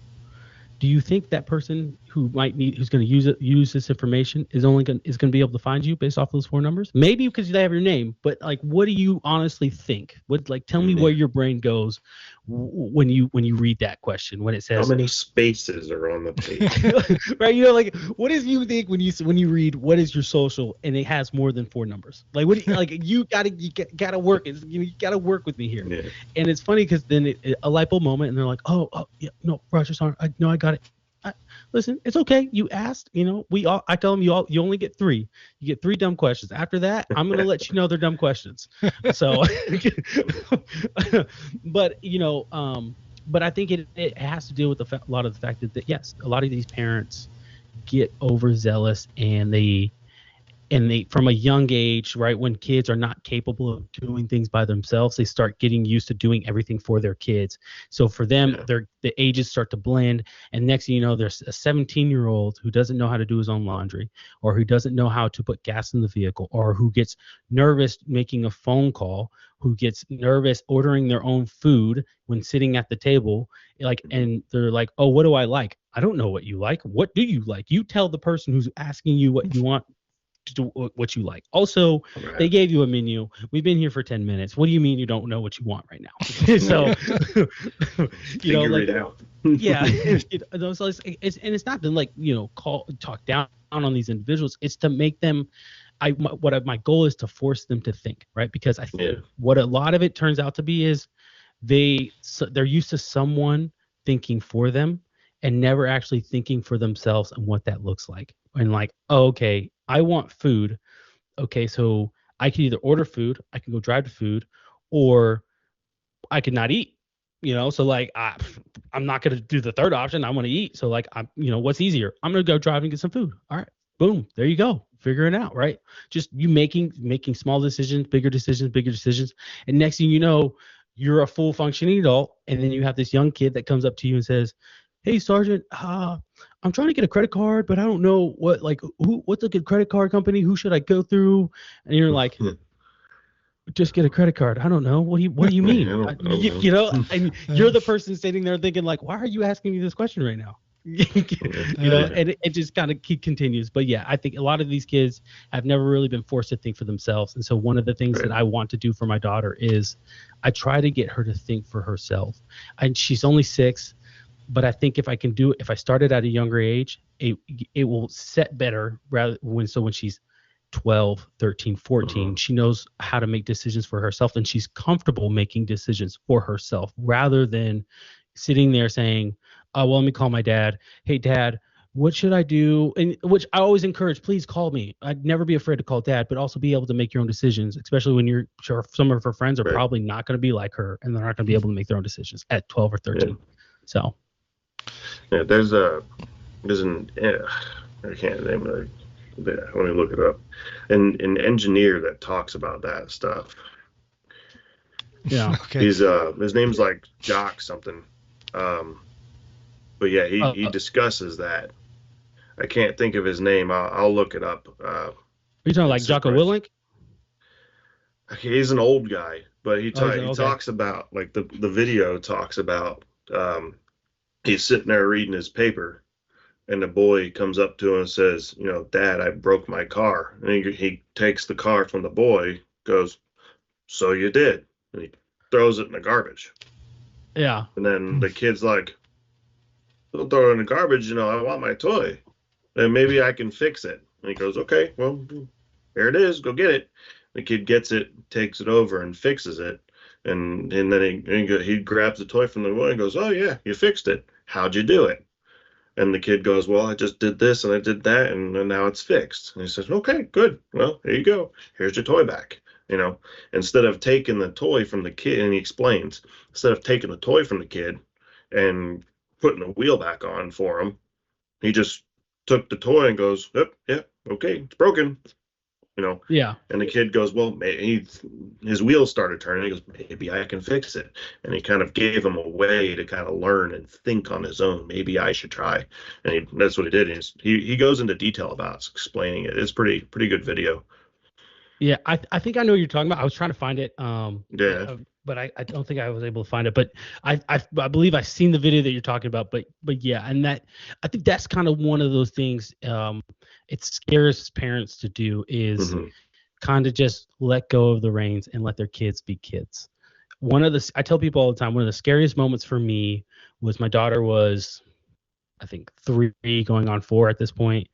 do you think that person who's going to use this information is going to be able to find you based off those 4 numbers? Maybe because they have your name, but like, what do you honestly think? Tell me where your brain goes when you read that question, when it says how many spaces are on the page, right? What is you think when you read what is your social and it has more than 4 numbers? Like, what do you gotta work. You gotta work with me here. Yeah. And it's funny because then a light bulb moment, and they're like, oh yeah, no, Roger, sorry, I got it. Listen, it's okay. You asked, I tell them you only get 3. You get 3 dumb questions. After that, I'm going to let you know they're dumb questions. So, but I think it has to deal with a lot of the fact that yes, a lot of these parents get overzealous, and they from a young age, right, when kids are not capable of doing things by themselves, they start getting used to doing everything for their kids. So for them, the ages start to blend, and next thing you know, there's a 17-year-old who doesn't know how to do his own laundry, or who doesn't know how to put gas in the vehicle, or who gets nervous making a phone call, who gets nervous ordering their own food when sitting at the table, and they're like, oh, what do I like? I don't know what you like. What do you like? You tell the person who's asking you what you want to do what you like. Also, They gave you a menu. We've been here for 10 minutes. What do you mean you don't know what you want right now? So, figure it out. Yeah. So it's not to talk down on these individuals. It's to make them. My goal is to force them to think, right? Because I think what a lot of it turns out to be is they're used to someone thinking for them and never actually thinking for themselves and what that looks like. And okay, I want food. Okay, so I can either order food, I can go drive to food, or I could not eat. So I'm not gonna do the third option. I want to eat. So what's easier? I'm gonna go drive and get some food. All right, boom, there you go. Figure it out, right? Just you making small decisions, bigger decisions, and next thing you know, you're a full functioning adult, and then you have this young kid that comes up to you and says, "Hey, Sergeant, I'm trying to get a credit card, but I don't know what's a good credit card company? Who should I go through?" And you're like, "Just get a credit card." I don't know. What do you mean? You know, and you're the person sitting there thinking like, "Why are you asking me this question right now?" You know, and it just kind of continues. But yeah, I think a lot of these kids have never really been forced to think for themselves. And so one of the things that I want to do for my daughter is I try to get her to think for herself. And she's only 6, but I think if I start it at a younger age, it will set better when she's 12, 13, 14, she knows how to make decisions for herself, and she's comfortable making decisions for herself rather than sitting there saying, "Oh, well, let me call my dad. Hey, Dad, what should I do?" And which I always encourage, please call me. I'd never be afraid to call Dad, but also be able to make your own decisions, especially when you're sure some of her friends are probably not going to be like her, and they're not going to be able to make their own decisions at 12 or 13. So, yeah, there's I can't name it. Let me look it up. An engineer that talks about that stuff. Yeah. Okay. He's his name's like Jock something. But yeah, he discusses that. I can't think of his name. I'll look it up. Are you talking like Jocko Willink? He's an old guy, but he okay. talks about, like, the video talks about he's sitting there reading his paper, and the boy comes up to him and says, you know, "Dad, I broke my car." And he takes the car from the boy, goes, "So you did." And he throws it in the garbage. Yeah. And then the kid's like, "Don't throw it in the garbage, you know, I want my toy. And maybe I can fix it." And he goes, "Okay, well, here it is, go get it." The kid gets it, takes it over and fixes it. And then he grabs the toy from the boy and goes, "Oh yeah, you fixed it. How'd you do it?" And the kid goes, "Well, I just did this and I did that, and now it's fixed." And he says, "Okay, good. Well, here you go. Here's your toy back." You know, instead of taking the toy from the kid, and he explains, instead of taking the toy from the kid and putting the wheel back on for him, he just took the toy and goes, "Yep, yeah, okay, it's broken." You know. Yeah. And the kid goes, "Well, his wheels started turning." He goes, "Maybe I can fix it." And he kind of gave him a way to kind of learn and think on his own. Maybe I should try. And that's what he did. He goes into detail about explaining it. It's pretty good video. Yeah, I think I know what you're talking about. I was trying to find it, but I don't think I was able to find it. But I believe I've seen the video that you're talking about. But yeah, and that I think that's kind of one of those things. It scares parents to do is kind of just let go of the reins and let their kids be kids. I tell people all the time, one of the scariest moments for me was my daughter was, I think, 3 going on 4 at this point.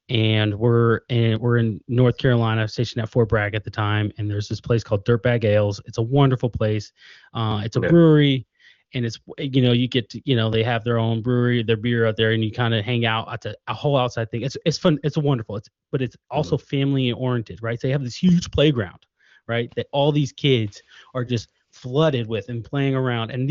And we're in North Carolina, stationed at Fort Bragg at the time, and there's this place called Dirtbag Ales. It's a wonderful place. It's a brewery, and it's, you know, you get to, you know, they have their own brewery, their beer out there, and you kind of hang out at a whole outside thing. It's fun. It's wonderful. But it's also family oriented, right? So they have this huge playground, right? That all these kids are just flooded with and playing around, and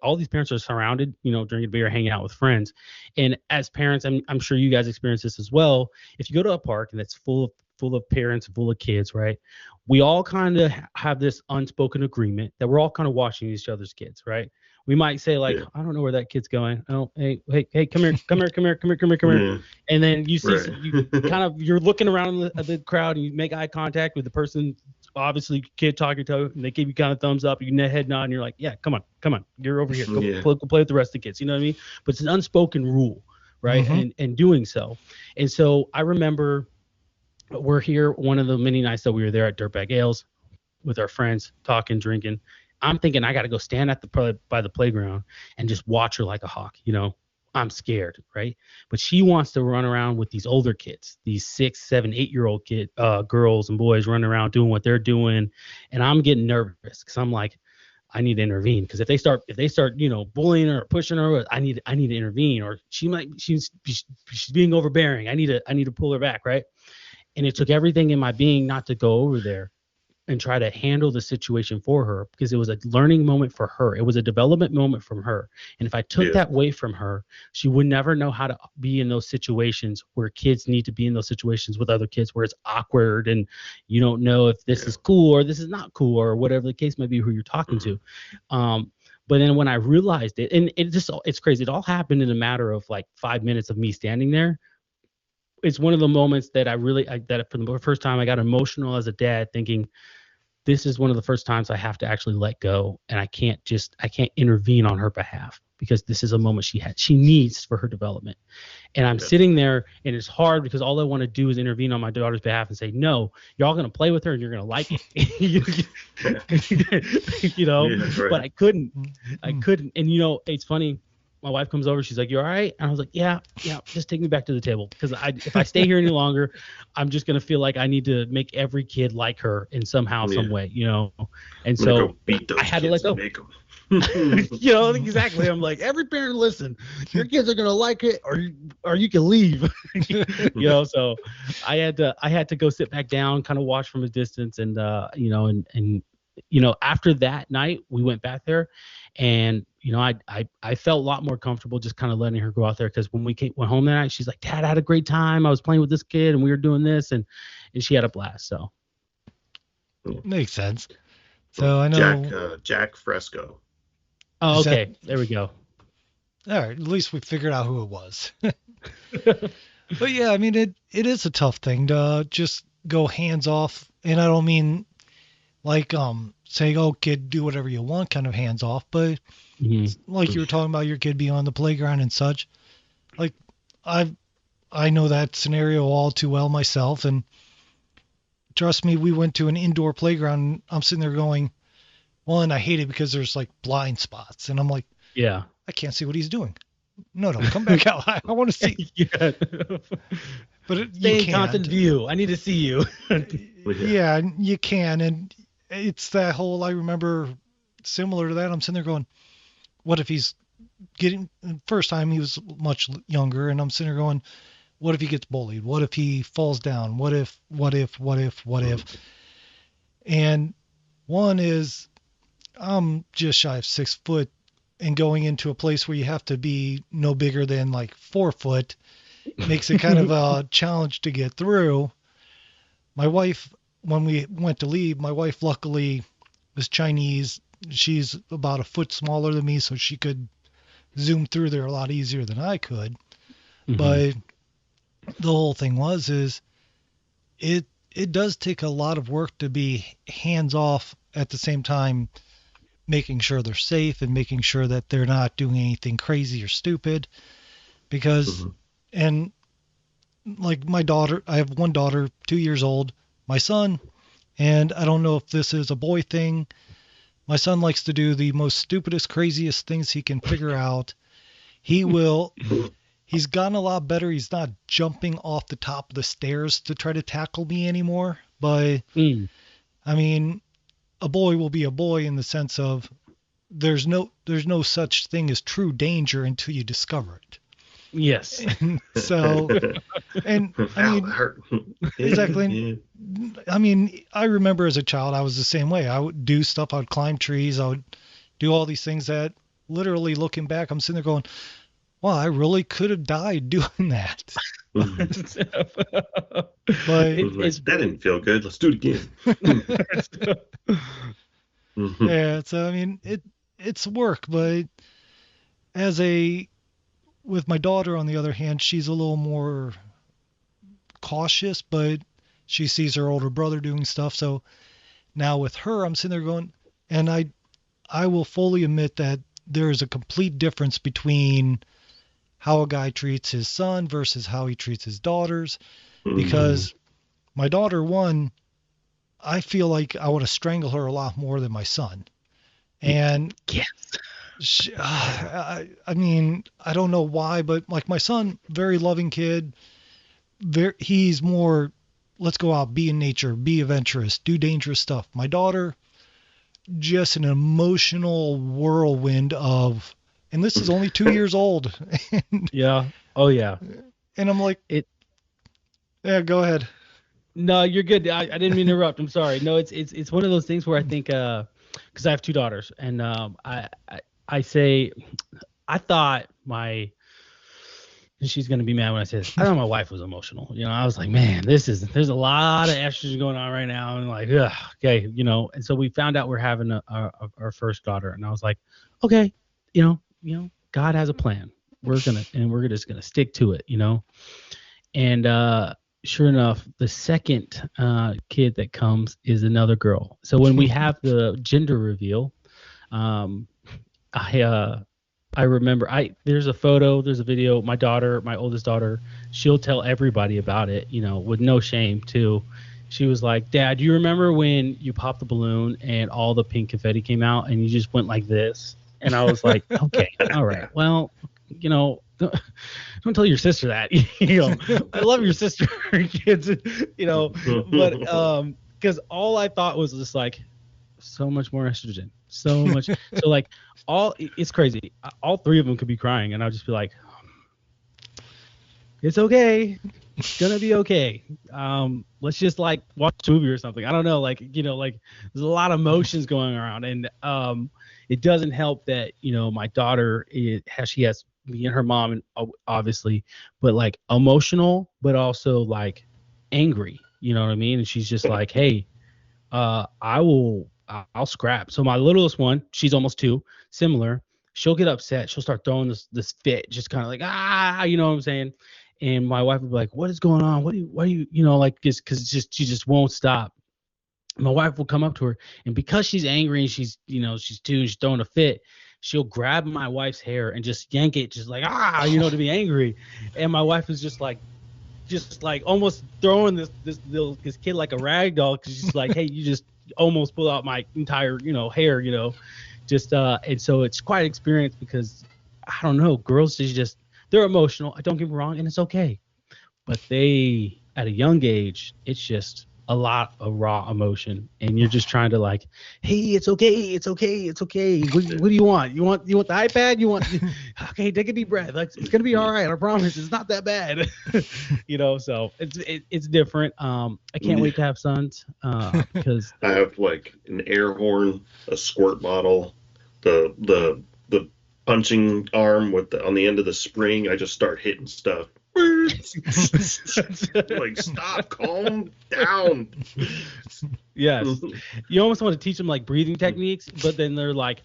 all these parents are surrounded, you know, drinking beer, hanging out with friends. And as parents, I'm sure you guys experience this as well. If you go to a park and it's full of parents, full of kids, right? We all kind of have this unspoken agreement that we're all kind of watching each other's kids, right? We might say like, "I don't know where that kid's going. Oh, hey, come here. And then you see, you're looking around the crowd and you make eye contact with the person, obviously kid talking to, and they give you kind of thumbs up, you head nod, and you're like, "Yeah, come on, you're over here. Go play with the rest of the kids." You know what I mean? But it's an unspoken rule, right? And doing so. And so I remember we're here one of the many nights that we were there at Dirtbag Ales with our friends, talking, drinking. I'm thinking I got to go stand by the playground and just watch her like a hawk. You know, I'm scared, right? But she wants to run around with these older kids, these 6, 7, 8-year-old girls and boys running around doing what they're doing, and I'm getting nervous because I'm like, I need to intervene, because if they start, you know, bullying her or pushing her, I need to intervene, or she's being overbearing. I need to pull her back, right? And it took everything in my being not to go over there. and try to handle the situation for her, because it was a learning moment for her. It was a development moment from her. And if I took that away from her, she would never know how to be in those situations where kids need to be in those situations with other kids where it's awkward and you don't know if this is cool or this is not cool or whatever the case may be, who you're talking to. But then when I realized it, and it's crazy. It all happened in a matter of like 5 minutes of me standing there. It's one of the moments that that for the first time I got emotional as a dad, thinking this is one of the first times I have to actually let go, and I can't intervene on her behalf, because this is a moment she needs for her development. And I'm sitting there, and it's hard because all I want to do is intervene on my daughter's behalf and say, no, you're all going to play with her and you're going to like it. Right. But I couldn't. And it's funny. My wife comes over. She's like, "You all right?" And I was like, "Yeah. Just take me back to the table, because if I stay here any longer, I'm just gonna feel like I need to make every kid like her in some way, And so I had to let go. Exactly. I'm like, every parent, listen, your kids are gonna like it, or you can leave. So I had to go sit back down, kind of watch from a distance, and after that night, we went back there, and I felt a lot more comfortable just kind of letting her go out there, because when we went home that night, she's like, "Dad, I had a great time. I was playing with this kid and we were doing this," and she had a blast. So makes sense. So I know Jack Fresco. Oh, okay. There we go. All right. At least we figured out who it was. But yeah, I mean, it is a tough thing to just go hands off. And I don't mean like saying, "Oh, kid, do whatever you want," kind of hands off, but like you were talking about your kid being on the playground and such. Like I know that scenario all too well myself, and trust me, we went to an indoor playground. And I'm sitting there going, one, I hate it because there's like blind spots, and I'm like, yeah, I can't see what he's doing. No, come back out. I want to see. Yeah. But stay in constant view. I need to see you. Yeah, you can, and it's that whole. I remember similar to that. I'm sitting there going, what if he's getting, first time he was much younger, and I'm sitting there going, what if he gets bullied? What if he falls down? What if? And one is, I'm just shy of 6 foot, and going into a place where you have to be no bigger than like 4 foot makes it kind of a challenge to get through. My wife, when we went to leave, my wife luckily was Chinese. She's about a foot smaller than me, so she could zoom through there a lot easier than I could. But the whole thing is it does take a lot of work to be hands off at the same time, making sure they're safe and making sure that they're not doing anything crazy or stupid. Because, and like my daughter, I have one daughter, 2 years old, my son, and I don't know if this is a boy thing. My son likes to do the most stupidest, craziest things he can figure out. He's gotten a lot better. He's not jumping off the top of the stairs to try to tackle me anymore. But I mean, a boy will be a boy in the sense of there's no such thing as true danger until you discover it. Yes. So, and I mean, exactly. I mean, I remember as a child, I was the same way. I would do stuff. I would climb trees. I would do all these things that literally looking back, I'm sitting there going, wow, I really could have died doing that. But that didn't feel good. Let's do it again. Yeah. So, I mean, it's work, but with my daughter, on the other hand, she's a little more cautious, but she sees her older brother doing stuff. So now with her, I'm sitting there going, and I will fully admit that there is a complete difference between how a guy treats his son versus how he treats his daughters. Because my daughter, one, I feel like I want to strangle her a lot more than my son. And yes. I mean, I don't know why, but like my son, very loving kid. He's more, let's go out, be in nature, be adventurous, do dangerous stuff. My daughter, just an emotional whirlwind of, and this is only 2 years old. Yeah. Oh yeah. And I'm like, yeah, go ahead. No, you're good. I didn't mean to interrupt. I'm sorry. No, it's one of those things where I think because I have two daughters, and I say I thought my and she's gonna be mad when I say this. I thought my wife was emotional. I was like, man, there's a lot of estrogen going on right now, and like, ugh, okay, And so we found out we're having our first daughter, and I was like, okay, God has a plan. We're just gonna stick to it, And sure enough, the second kid that comes is another girl. So when we have the gender reveal, I remember there's a photo, there's a video. My oldest daughter, she'll tell everybody about it, with no shame too. She was like, Dad, do you remember when you popped the balloon and all the pink confetti came out and you just went like this? And I was like, okay, all right. Well, don't tell your sister that. I love your sister, kids, but because all I thought was just like so much more estrogen, so much. So like it's crazy. All three of them could be crying, and I'll just be like, it's okay. It's gonna be okay. Let's just like watch a movie or something. I don't know. Like there's a lot of emotions going around, and it doesn't help that my daughter she has me and her mom, and obviously, but like emotional, but also like angry. You know what I mean? And she's just like, hey, I'll scrap. So my littlest one, she's almost 2, similar. She'll get upset. She'll start throwing this fit, just kind of like, you know what I'm saying? And my wife would be like, what is going on? What are you, like, because she just won't stop. My wife will come up to her, and because she's angry and she's 2 and she's throwing a fit, she'll grab my wife's hair and just yank it, just like, to be angry. And my wife is just like almost throwing this kid like a rag doll, because she's like, hey, you just almost pull out my entire hair, just and so it's quite an experience, because I don't know, girls they're emotional, don't get me wrong, and it's okay, but they at a young age, it's just a lot of raw emotion, and you're just trying to like, hey, it's okay. What do you want? You want the iPad? Okay, take a deep breath. Like, it's gonna be all right. I promise. It's not that bad. So it's different. I can't wait to have sons, because I have like an air horn, a squirt bottle, the punching arm on the end of the spring. I just start hitting stuff. Like, stop, calm down. Yes, you almost want to teach them like breathing techniques, but then they're like,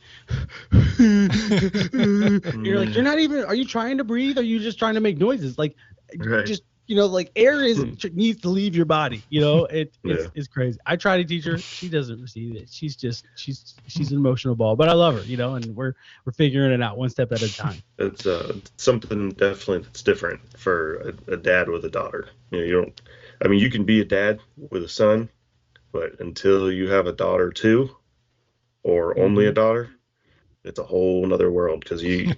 you're like, you're not even, are you trying to breathe, or are you just trying to make noises? Like, right. Just like air needs to leave your body. It's crazy. I try to teach her, she doesn't receive it. She's an emotional ball, but I love her, and we're figuring it out one step at a time. It's something definitely that's different for a dad with a daughter. You can be a dad with a son, but until you have a daughter too, or only a daughter, it's a whole nother world, because you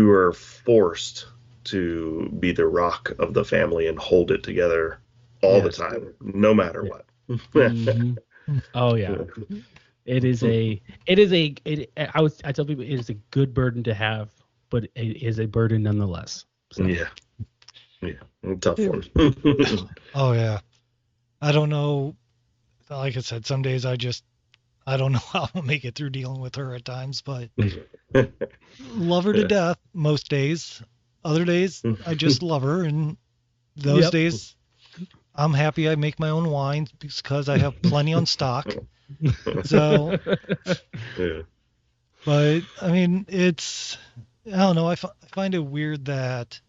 are forced to be the rock of the family and hold it together all the time, no matter what. Oh yeah. I tell people it is a good burden to have, but it is a burden nonetheless. So. Yeah, tough one. Oh yeah, I don't know. Like I said, some days I don't know how I'll make it through dealing with her at times, but love her to death most days. Other days, I just love her, and those days, I'm happy I make my own wine because I have plenty on stock. So, but I mean, I don't know. I find it weird that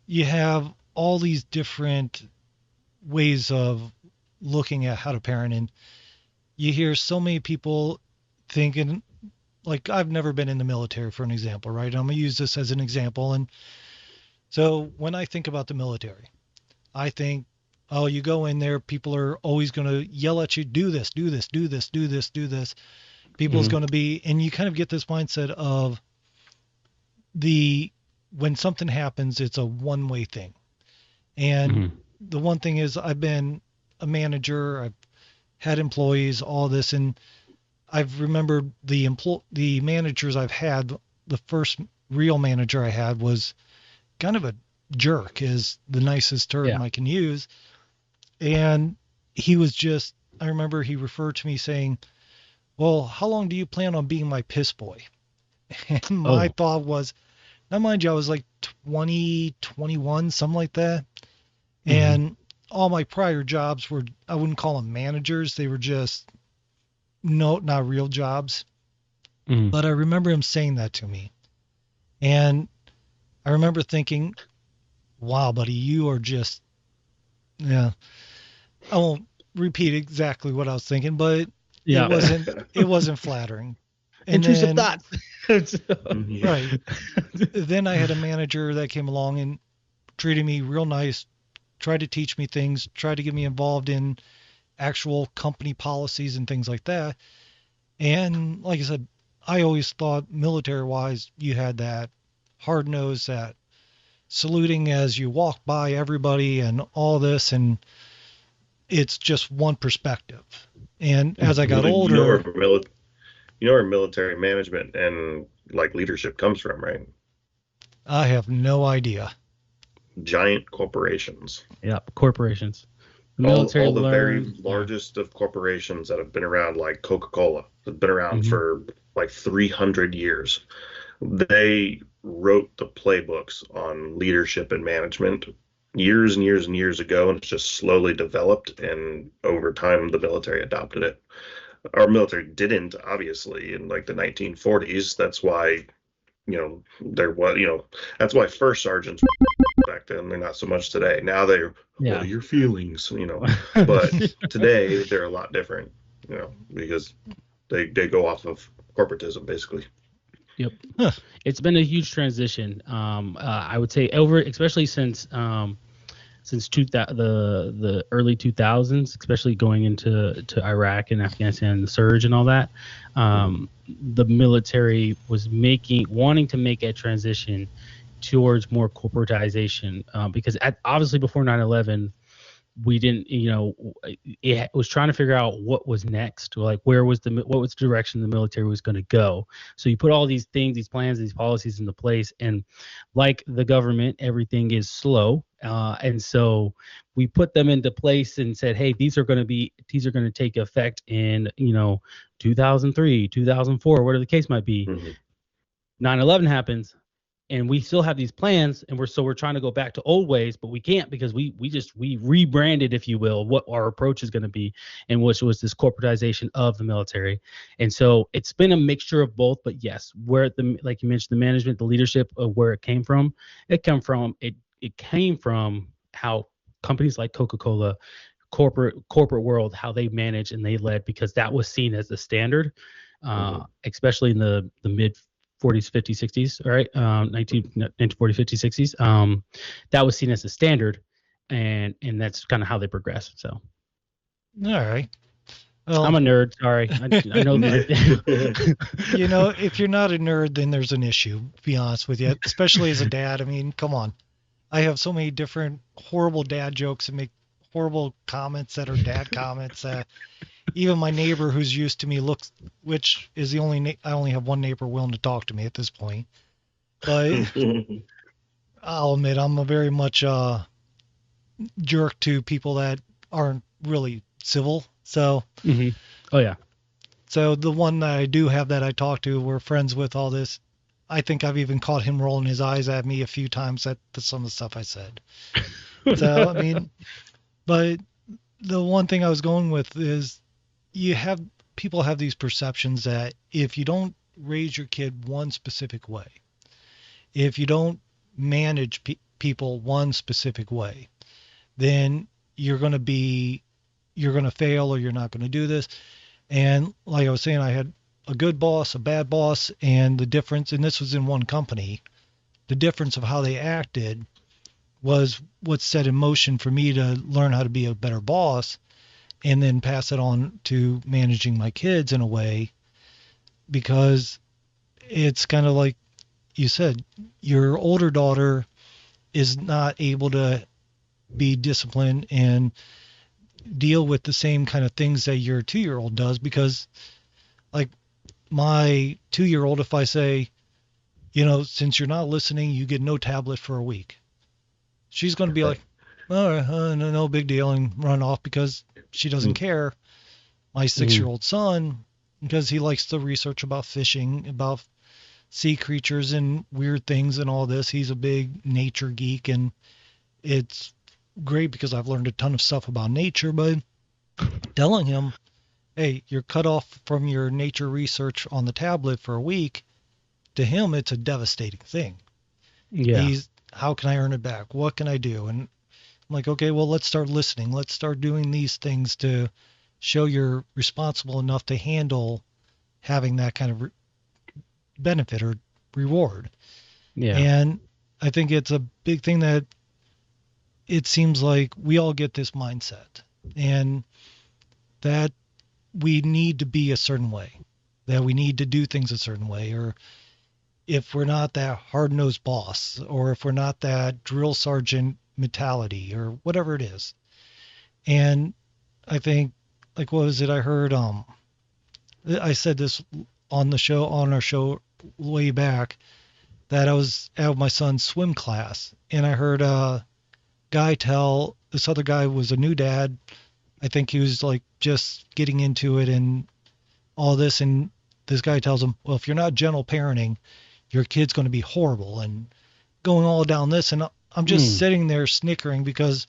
you have all these different ways of looking at how to parent, and you hear so many people thinking, like, I've never been in the military, for an example, right? I'm going to use this as an example. And so when I think about the military, I think, oh, you go in there, people are always going to yell at you, do this, do this, do this, do this, do this. People's going to be, and you kind of get this mindset of when something happens, it's a one-way thing. And the one thing is, I've been a manager, I've had employees, all this, and I've remembered the managers I've had. The first real manager I had was kind of a jerk, is the nicest term I can use. And he was just, I remember he referred to me saying, well, how long do you plan on being my piss boy? And my Oh. thought was, now mind you, I was like 20, 21, something like that. And all my prior jobs were, I wouldn't call them managers. They were just, no, not real jobs. Mm. But I remember him saying that to me. And I remember thinking, wow, buddy, you are just, yeah. I won't repeat exactly what I was thinking, but Yeah. it wasn't flattering. And Intrusive then, thoughts. right. Then I had a manager that came along and treated me real nice, tried to teach me things, tried to get me involved in actual company policies and things like that. And like I said, I always thought military wise, you had that hard nose, that saluting as you walk by everybody and all this. And it's just one perspective. And as I got You know where older, military management and like leadership comes from, right? I have no idea. Giant corporations. Yeah, corporations. The all, military all the very learned. largest of corporations that have been around, like Coca-Cola, have been around Mhm. for like 300 years. They wrote the playbooks on leadership and management years and years and years ago, and it's just slowly developed. And over time, the military adopted it. Our military didn't, obviously, in like the 1940s. That's why, there was, that's why first sergeants back then. They're not so much today. Now they're, Yeah. your feelings, but today they're a lot different, because they go off of corporatism, basically. Yep. Huh. It's been a huge transition. I would say especially since the early 2000s, especially going into Iraq and Afghanistan, the surge and all that. The military was wanting to make a transition towards more corporatization, because obviously before 9/11, we didn't, it was trying to figure out what was next, like what was the direction the military was going to go. So you put all these things, these plans, these policies into place, and like the government, everything is slow, and so we put them into place and said, hey, these are going to take effect in 2003, 2004, whatever the case might be. 9/11 happens, and we still have these plans, and we're trying to go back to old ways, but we can't, because we rebranded, if you will, what our approach is going to be, and which was this corporatization of the military. And so it's been a mixture of both. But yes, like you mentioned, the management, the leadership of where it came from, it came from how companies like Coca-Cola, corporate world, how they managed and they led, because that was seen as the standard, especially in the mid 40s, 50s, 60s, all right, 1940s, 50s, 60s. That was seen as the standard, and that's kind of how they progressed. So, all right. Well, I'm a nerd. Sorry, I know that. If you're not a nerd, then there's an issue. To be honest with you, especially as a dad. I mean, come on. I have so many different horrible dad jokes and make horrible comments that are dad comments. Even my neighbor, who's used to me, which is the only I only have one neighbor willing to talk to me at this point. But I'll admit I'm a very much jerk to people that aren't really civil. So, Oh yeah. So the one that I do have that I talk to, we're friends with, all this. I think I've even caught him rolling his eyes at me a few times at some of the stuff I said. So I mean, but the one thing I was going with is, people have these perceptions that if you don't raise your kid one specific way, if you don't manage people one specific way, then you're going to fail, or you're not going to do this. And like I was saying, I had a good boss, a bad boss, and the difference, and this was in one company, the difference of how they acted was what set in motion for me to learn how to be a better boss, and then pass it on to managing my kids in a way, because it's kind of like you said, your older daughter is not able to be disciplined and deal with the same kind of things that your 2-year-old does, because like my 2-year-old, if I say, since you're not listening, you get no tablet for a week, she's going to be like, all right, no big deal, and run off because she doesn't care. My 6-year-old son, because he likes to research about fishing, about sea creatures and weird things and all this. He's a big nature geek, and it's great because I've learned a ton of stuff about nature, but telling him, hey, you're cut off from your nature research on the tablet for a week, to him, it's a devastating thing. Yeah. How can I earn it back? What can I do? And I'm like, okay, well, let's start listening. Let's start doing these things to show you're responsible enough to handle having that kind of benefit or reward. Yeah. And I think it's a big thing that it seems like we all get this mindset, and that we need to be a certain way, that we need to do things a certain way, or if we're not that hard-nosed boss, or if we're not that drill sergeant mentality, or whatever it is. And I think, like, what was it I heard? I said this on our show way back, that I was at my son's swim class, and I heard a guy tell this other guy was a new dad. I think he was like just getting into it and all this, and this guy tells him, well, if you're not gentle parenting, your kid's going to be horrible, and going all down this. And I'm just sitting there snickering, because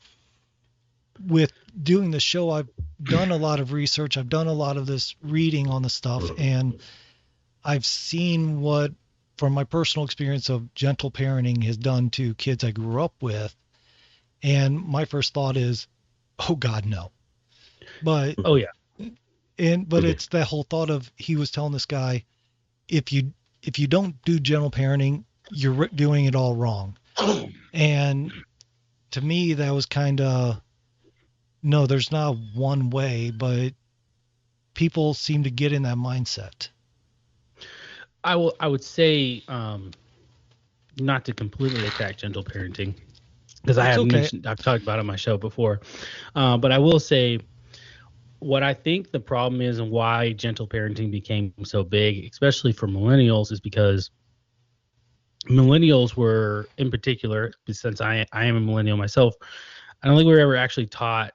with doing the show, I've done a lot of research. I've done a lot of this reading on the stuff, and I've seen what, from my personal experience of gentle parenting, has done to kids I grew up with. And my first thought is, oh God, no. But Oh yeah. But it's that whole thought of, he was telling this guy, if you don't do gentle parenting, you're doing it all wrong. And to me, that was kind of, no, there's not one way, but people seem to get in that mindset. I would say, not to completely attack gentle parenting, because I've talked about it on my show before, but I will say what I think the problem is, and why gentle parenting became so big, especially for millennials, is because millennials were, in particular, since I am a millennial myself, I don't think we were ever actually taught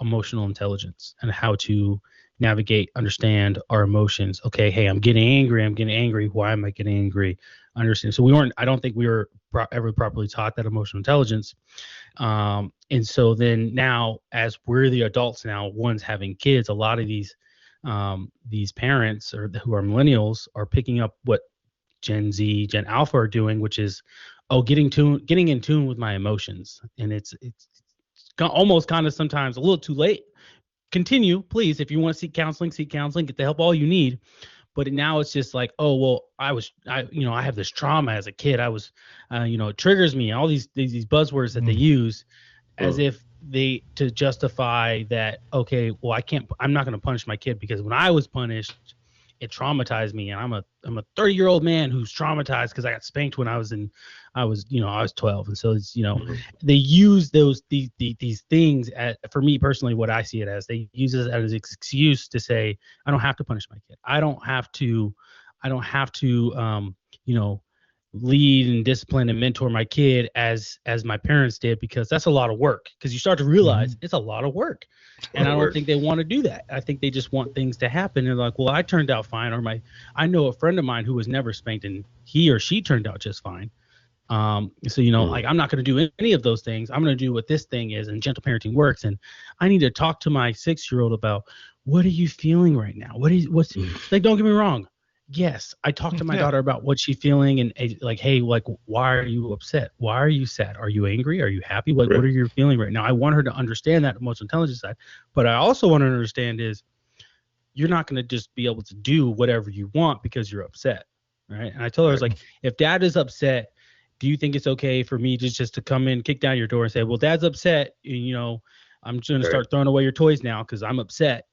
emotional intelligence and how to navigate, understand our emotions. Okay, hey, I'm getting angry. Why am I getting angry? Understand. So I don't think we were ever properly taught that emotional intelligence. And so then now, as we're the adults now, ones having kids, a lot of these parents who are millennials are picking up what Gen Z, Gen Alpha are doing, which is, getting in tune with my emotions. And it's almost kind of sometimes a little too late. Continue, please. If you want to seek counseling, get the help all you need. But now it's just like, oh, well, I have this trauma as a kid. I was, it triggers me. All these buzzwords that they use as if to justify that, okay, well, I'm not going to punish my kid because when I was punished, it traumatized me. And I'm a 30-year-old man who's traumatized because I got spanked when I was 12. And so it's, they use these things for me personally, what I see it as, they use it as an excuse to say, I don't have to punish my kid. I don't have to, lead and discipline and mentor my kid as my parents did, because that's a lot of work. Because you start to realize it's a lot of work. And I don't think they want to do that. I think they just want things to happen. And like, well, I turned out fine. Or I know a friend of mine who was never spanked, and he or she turned out just fine. So, like, I'm not going to do any of those things. I'm going to do what this thing is, and gentle parenting works. And I need to talk to my 6-year-old about, what are you feeling right now? What's like, don't get me wrong. Yes, I talked to my daughter about what she's feeling, and like, hey, like, why are you upset? Why are you sad? Are you angry? Are you happy? What are you feeling right now? I want her to understand that emotional intelligence side, but I also want her to understand is, you're not going to just be able to do whatever you want because you're upset, right? And I told her, I was like, if dad is upset, do you think it's okay for me just to come in, kick down your door and say, well, dad's upset, I'm just going to start throwing away your toys now because I'm upset,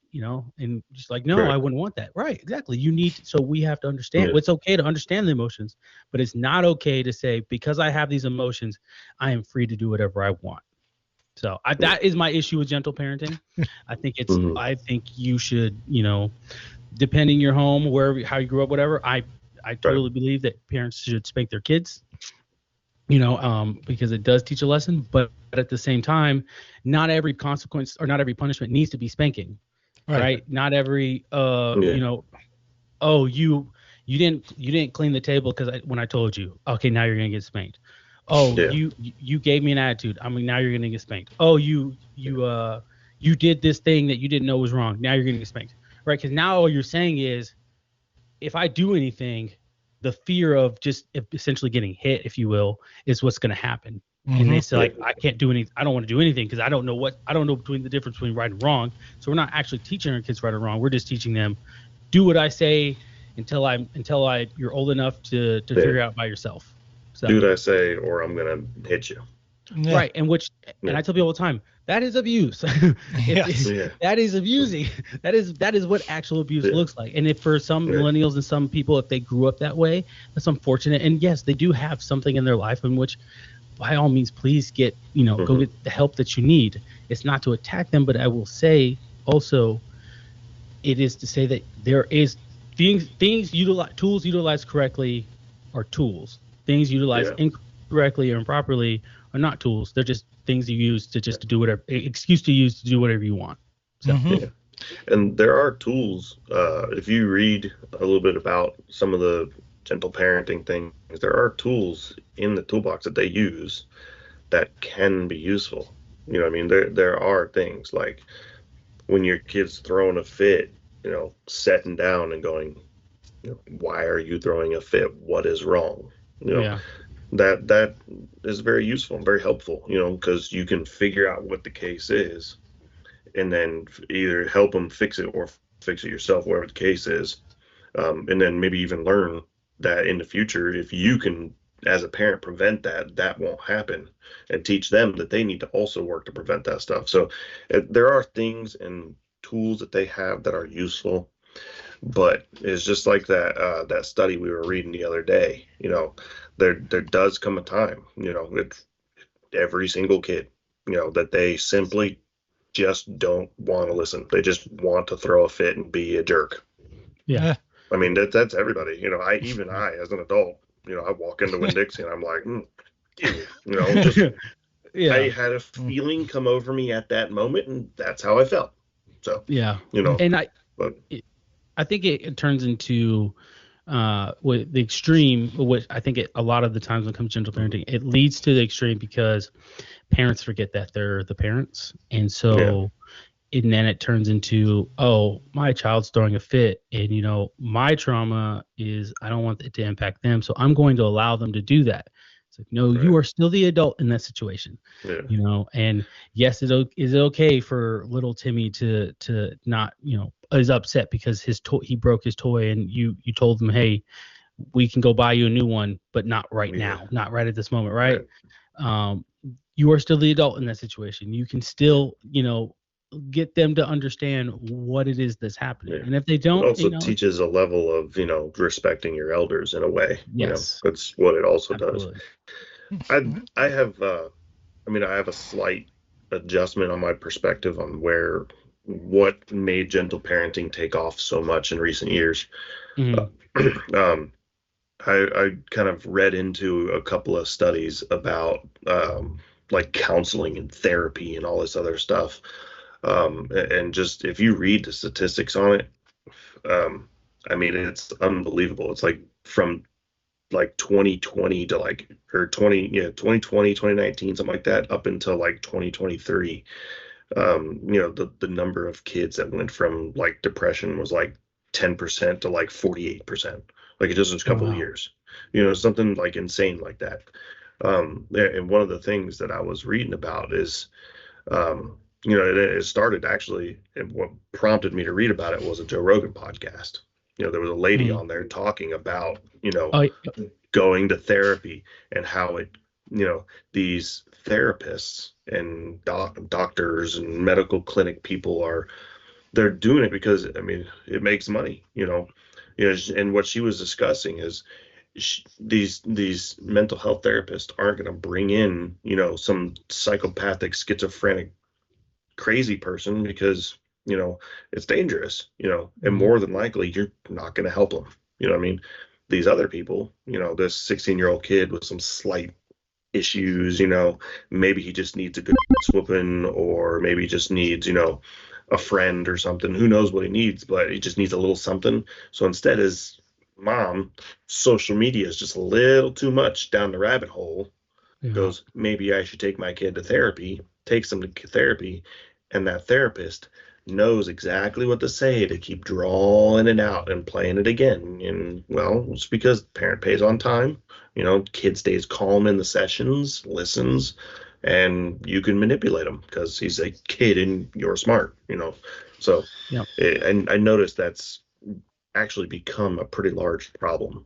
and just like, no, I wouldn't want that. Right. Exactly. So we have to understand, it's okay to understand the emotions, but it's not okay to say, because I have these emotions, I am free to do whatever I want. So that is my issue with gentle parenting. I think I think you should, depending your home, how you grew up, whatever, I totally believe that parents should spank their kids. because it does teach a lesson, but at the same time, not every consequence or not every punishment needs to be spanking, right? Not every, Yeah. oh, you didn't clean the table because when I told you, okay, now you're gonna get spanked. Oh, Yeah. you gave me an attitude. I mean, now you're gonna get spanked. Oh, you did this thing that you didn't know was wrong. Now you're gonna get spanked, right? Because now all you're saying is, if I do anything, the fear of just essentially getting hit, if you will, is what's gonna happen. And they say, like, I can't do anything. I don't want to do anything because I don't know between the difference between right and wrong. So we're not actually teaching our kids right or wrong. We're just teaching them, do what I say until you're old enough to figure out by yourself. So, do what I say, or I'm gonna hit you. right, and I tell people all the time, that is abuse. That is abusing. That is what actual abuse looks like. And if for some millennials and some people, if they grew up that way, that's unfortunate. And yes, they do have something in their life in which, by all means, please go get the help that you need. It's not to attack them, but I will say also, it is to say that there is tools utilized correctly are tools. Things utilized incorrectly or improperly are not tools. They're just things you use to do whatever, excuse to use to do whatever you want. So. And there are tools. If you read a little bit about some of the gentle parenting things, there are tools in the toolbox that they use that can be useful. I mean, there are things like when your kid's throwing a fit, setting down and going, why are you throwing a fit? What is wrong? That is very useful and very helpful, because you can figure out what the case is and then either help them fix it or fix it yourself, whatever the case is. And then maybe even learn that in the future, if you can, as a parent, prevent that won't happen, and teach them that they need to also work to prevent that stuff. So there are things and tools that they have that are useful, but it's just like that study we were reading the other day. There does come a time, with every single kid, that they simply just don't want to listen. They just want to throw a fit and be a jerk. Yeah. I mean, that's everybody. I as an adult, I walk into Winn-Dixie and I'm like, I had a feeling come over me at that moment, and that's how I felt. So and I think it turns into with the extreme, which I think a lot of the times when it comes to gentle parenting, it leads to the extreme because parents forget that they're the parents, and so. And then it turns into, oh, my child's throwing a fit, and my trauma is I don't want it to impact them, so I'm going to allow them to do that. It's like, no, you are still the adult in that situation. And yes, is it okay for little Timmy to not, is upset because he broke his toy, and you told him, hey, we can go buy you a new one, but not right now, not right at this moment, right? You are still the adult in that situation. You can still, get them to understand what it is that's happening. And if they don't, it also teaches a level of, respecting your elders in a way. Yes. That's what it also does. I have a slight adjustment on my perspective on what made gentle parenting take off so much in recent years. I kind of read into a couple of studies about like counseling and therapy and all this other stuff. And just if you read the statistics on it, it's unbelievable. It's like from like 2020 to 2020, 2019, something like that, up until like 2023. The number of kids that went from like depression was like 10% to like 48%, like just in a couple of years, something like insane like that. And one of the things that I was reading about is, it started actually, and what prompted me to read about it was a Joe Rogan podcast. There was a lady on there talking about, going to therapy and how it, these therapists and doctors and medical clinic people they're doing it because, it makes money, and what she was discussing is these mental health therapists aren't going to bring in, some psychopathic, schizophrenic, crazy person because it's dangerous, and more than likely you're not going to help them. These other people, this 16-year-old kid with some slight issues, maybe he just needs a good whooping, or maybe he just needs, a friend or something. Who knows what he needs, but he just needs a little something. So instead, his mom, social media is just a little too much down the rabbit hole. Yeah. Goes, maybe I should take my kid to therapy, takes him to therapy, and that therapist knows exactly what to say to keep drawing it out and playing it again. And well, it's because the parent pays on time. Kid stays calm in the sessions, listens, and you can manipulate him because he's a kid and you're smart. So yeah. And I noticed that's actually become a pretty large problem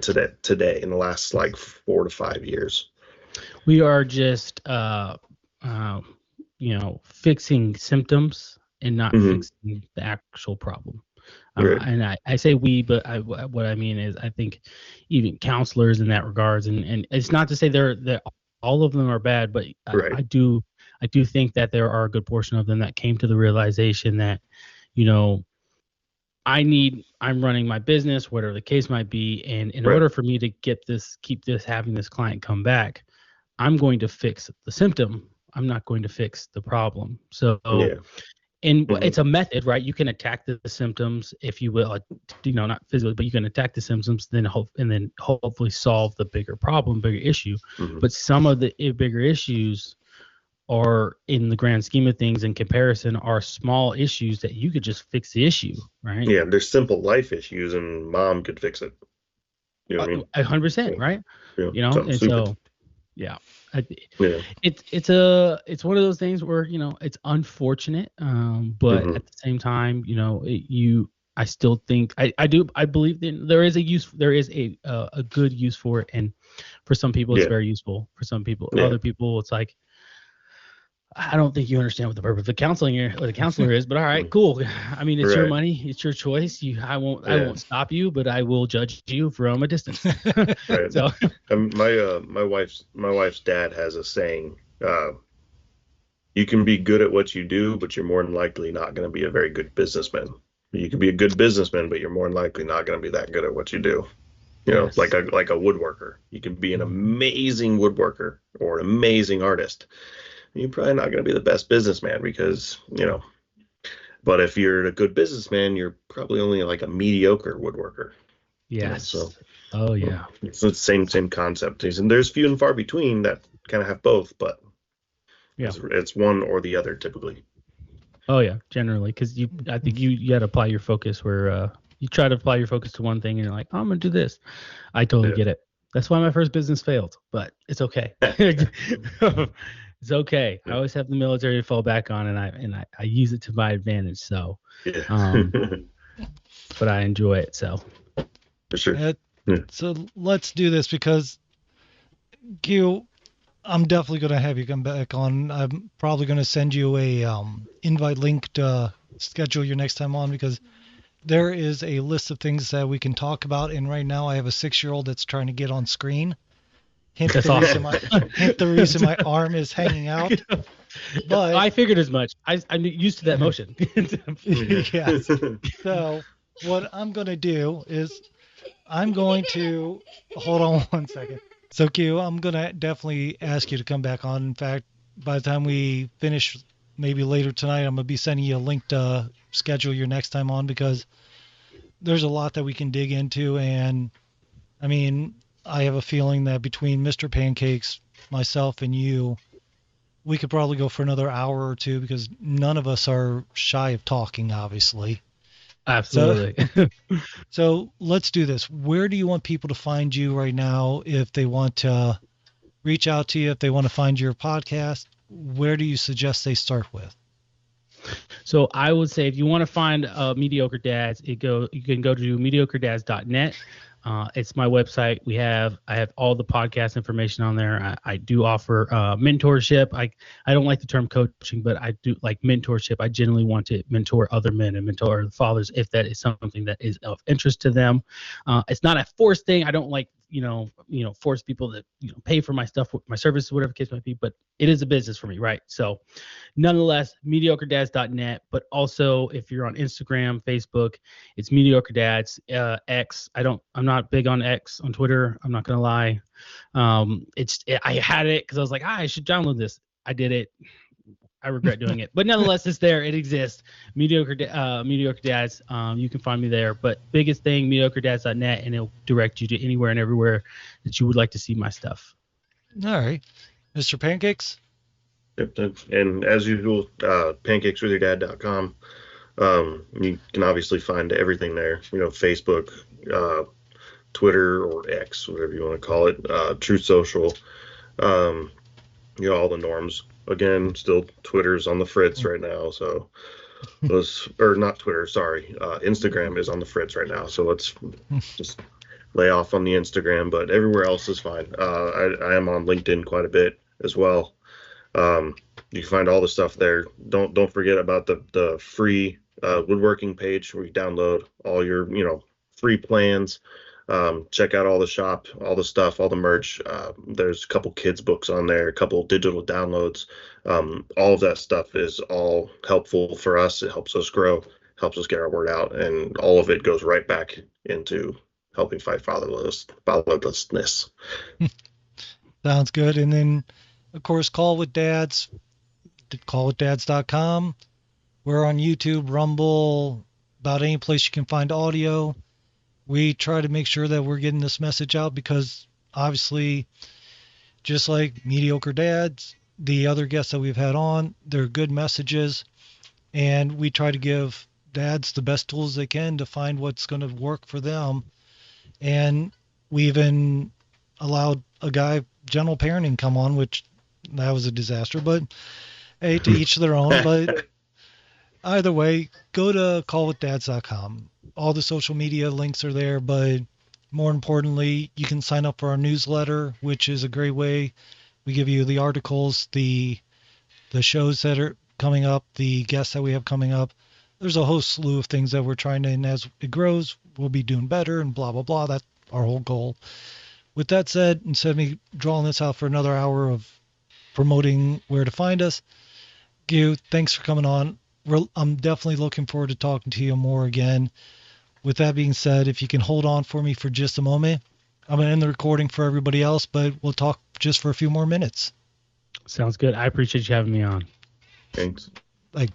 today in the last like 4 to 5 years. We are just fixing symptoms and not fixing the actual problem. Right. And I say we, but what I mean is I think even counselors in that regards, and it's not to say they're all of them are bad, but Right. I do think that there are a good portion of them that came to the realization that, I'm running my business, whatever the case might be, and in Right. order for me to keep having this client come back, I'm going to fix the symptom. I'm not going to fix the problem. So, Yeah. and it's a method, right? You can attack the symptoms, if you will, not physically, but you can attack the symptoms, then hopefully solve the bigger problem, bigger issue. But some of the bigger issues are, in the grand scheme of things, in comparison, are small issues that you could just fix the issue, right? Yeah, there's simple life issues, and mom could fix it. You know what I mean? 100%, right? Yeah, And super. so, yeah, Yeah. it's one of those things where it's unfortunate, but at the same time, I still think I believe that there is a good use for it, and for some people it's very useful. For some people, other people, it's like, I don't think you understand what the purpose of counseling or the counselor is, but all right, cool. I mean, it's your money, it's your choice. I won't stop you, but I will judge you from a distance. Right. So, my wife's dad has a saying: you can be good at what you do, but you're more than likely not going to be a very good businessman. You can be a good businessman, but you're more than likely not going to be that good at what you do. Yes. Like a woodworker. You can be an amazing woodworker or an amazing artist. You're probably not going to be the best businessman because, but if you're a good businessman, you're probably only like a mediocre woodworker. yes. So, Oh yeah. So it's the same concept. And there's few and far between that kind of have both, but it's one or the other typically. Oh yeah, generally, because I think you got to apply your focus where you try to apply your focus to one thing and you're like, oh, I'm gonna do this. I totally get it. That's why my first business failed, but it's okay. It's okay. I always have the military to fall back on, and I use it to my advantage. So, but I enjoy it. So, for sure. So let's do this because, Q, I'm definitely going to have you come back on. I'm probably going to send you a invite link to schedule your next time on, because there is a list of things that we can talk about. And right now I have a 6-year-old that's trying to get on screen. Hint the reason my arm is hanging out. But I figured as much. I'm used to that motion. Yes. So what I'm going to do is I'm going to hold on one second. So Q, I'm going to definitely ask you to come back on. In fact, by the time we finish, maybe later tonight, I'm going to be sending you a link to schedule your next time on, because there's a lot that we can dig into. And I mean, I have a feeling that between Mr. Pancakes, myself, and you, we could probably go for another hour or two, because none of us are shy of talking, obviously. Absolutely. So let's do this. Where do you want people to find you right now if they want to reach out to you, if they want to find your podcast? Where do you suggest they start with? So I would say if you want to find Mediocre Dads, you can go to mediocredads.net. It's my website. I have all the podcast information on there. I do offer mentorship. I don't like the term coaching, but I do like mentorship. I generally want to mentor other men and mentor fathers if that is something that is of interest to them. It's not a forced thing. I don't like force people to, pay for my stuff, my services, whatever the case might be. But it is a business for me, right? So nonetheless, mediocredads.net. But also, if you're on Instagram, Facebook, it's Mediocre Dads. X, I'm not big on X on Twitter. I'm not gonna lie. I had it because I was like, I should download this. I did it. I regret doing it, but nonetheless, it's there. It exists. Mediocre Dads. You can find me there. But biggest thing, mediocredads.net, and it'll direct you to anywhere and everywhere that you would like to see my stuff. All right, Mr. Pancakes. Yep. And as usual, pancakeswithyourdad.com. You can obviously find everything there. Facebook, Twitter, or X, whatever you want to call it. Truth Social. All the norms. Again, still Twitter's on the fritz right now, so not Twitter, sorry. Instagram is on the fritz right now, so let's just lay off on the Instagram, but everywhere else is fine. I am on LinkedIn quite a bit as well. You can find all the stuff there. Don't forget about the free woodworking page where you download all your free plans. Check out all the shop, all the stuff, all the merch. There's a couple kids books on there, a couple digital downloads. All of that stuff is all helpful for us. It helps us grow, helps us get our word out, and all of it goes right back into helping fight fatherlessness. Sounds good. And then, of course, Call with Dads, callwithdads.com. We're on YouTube, Rumble, about any place you can find audio. We try to make sure that we're getting this message out because obviously, just like Mediocre Dads, the other guests that we've had on, they're good messages, and we try to give dads the best tools they can to find what's going to work for them. And we even allowed a guy, General Parenting, come on, which that was a disaster, but hey, to each their own. But either way, go to callwithdads.com. All the social media links are there, but more importantly, you can sign up for our newsletter, which is a great way. We give you the articles, the shows that are coming up, the guests that we have coming up. There's a whole slew of things that we're trying to, and as it grows, we'll be doing better and blah, blah, blah. That's our whole goal. With that said, instead of me drawing this out for another hour of promoting where to find us, Gu, thanks for coming on. I'm definitely looking forward to talking to you more again. With that being said, if you can hold on for me for just a moment, I'm going to end the recording for everybody else, but we'll talk just for a few more minutes. Sounds good. I appreciate you having me on. Thanks. Like,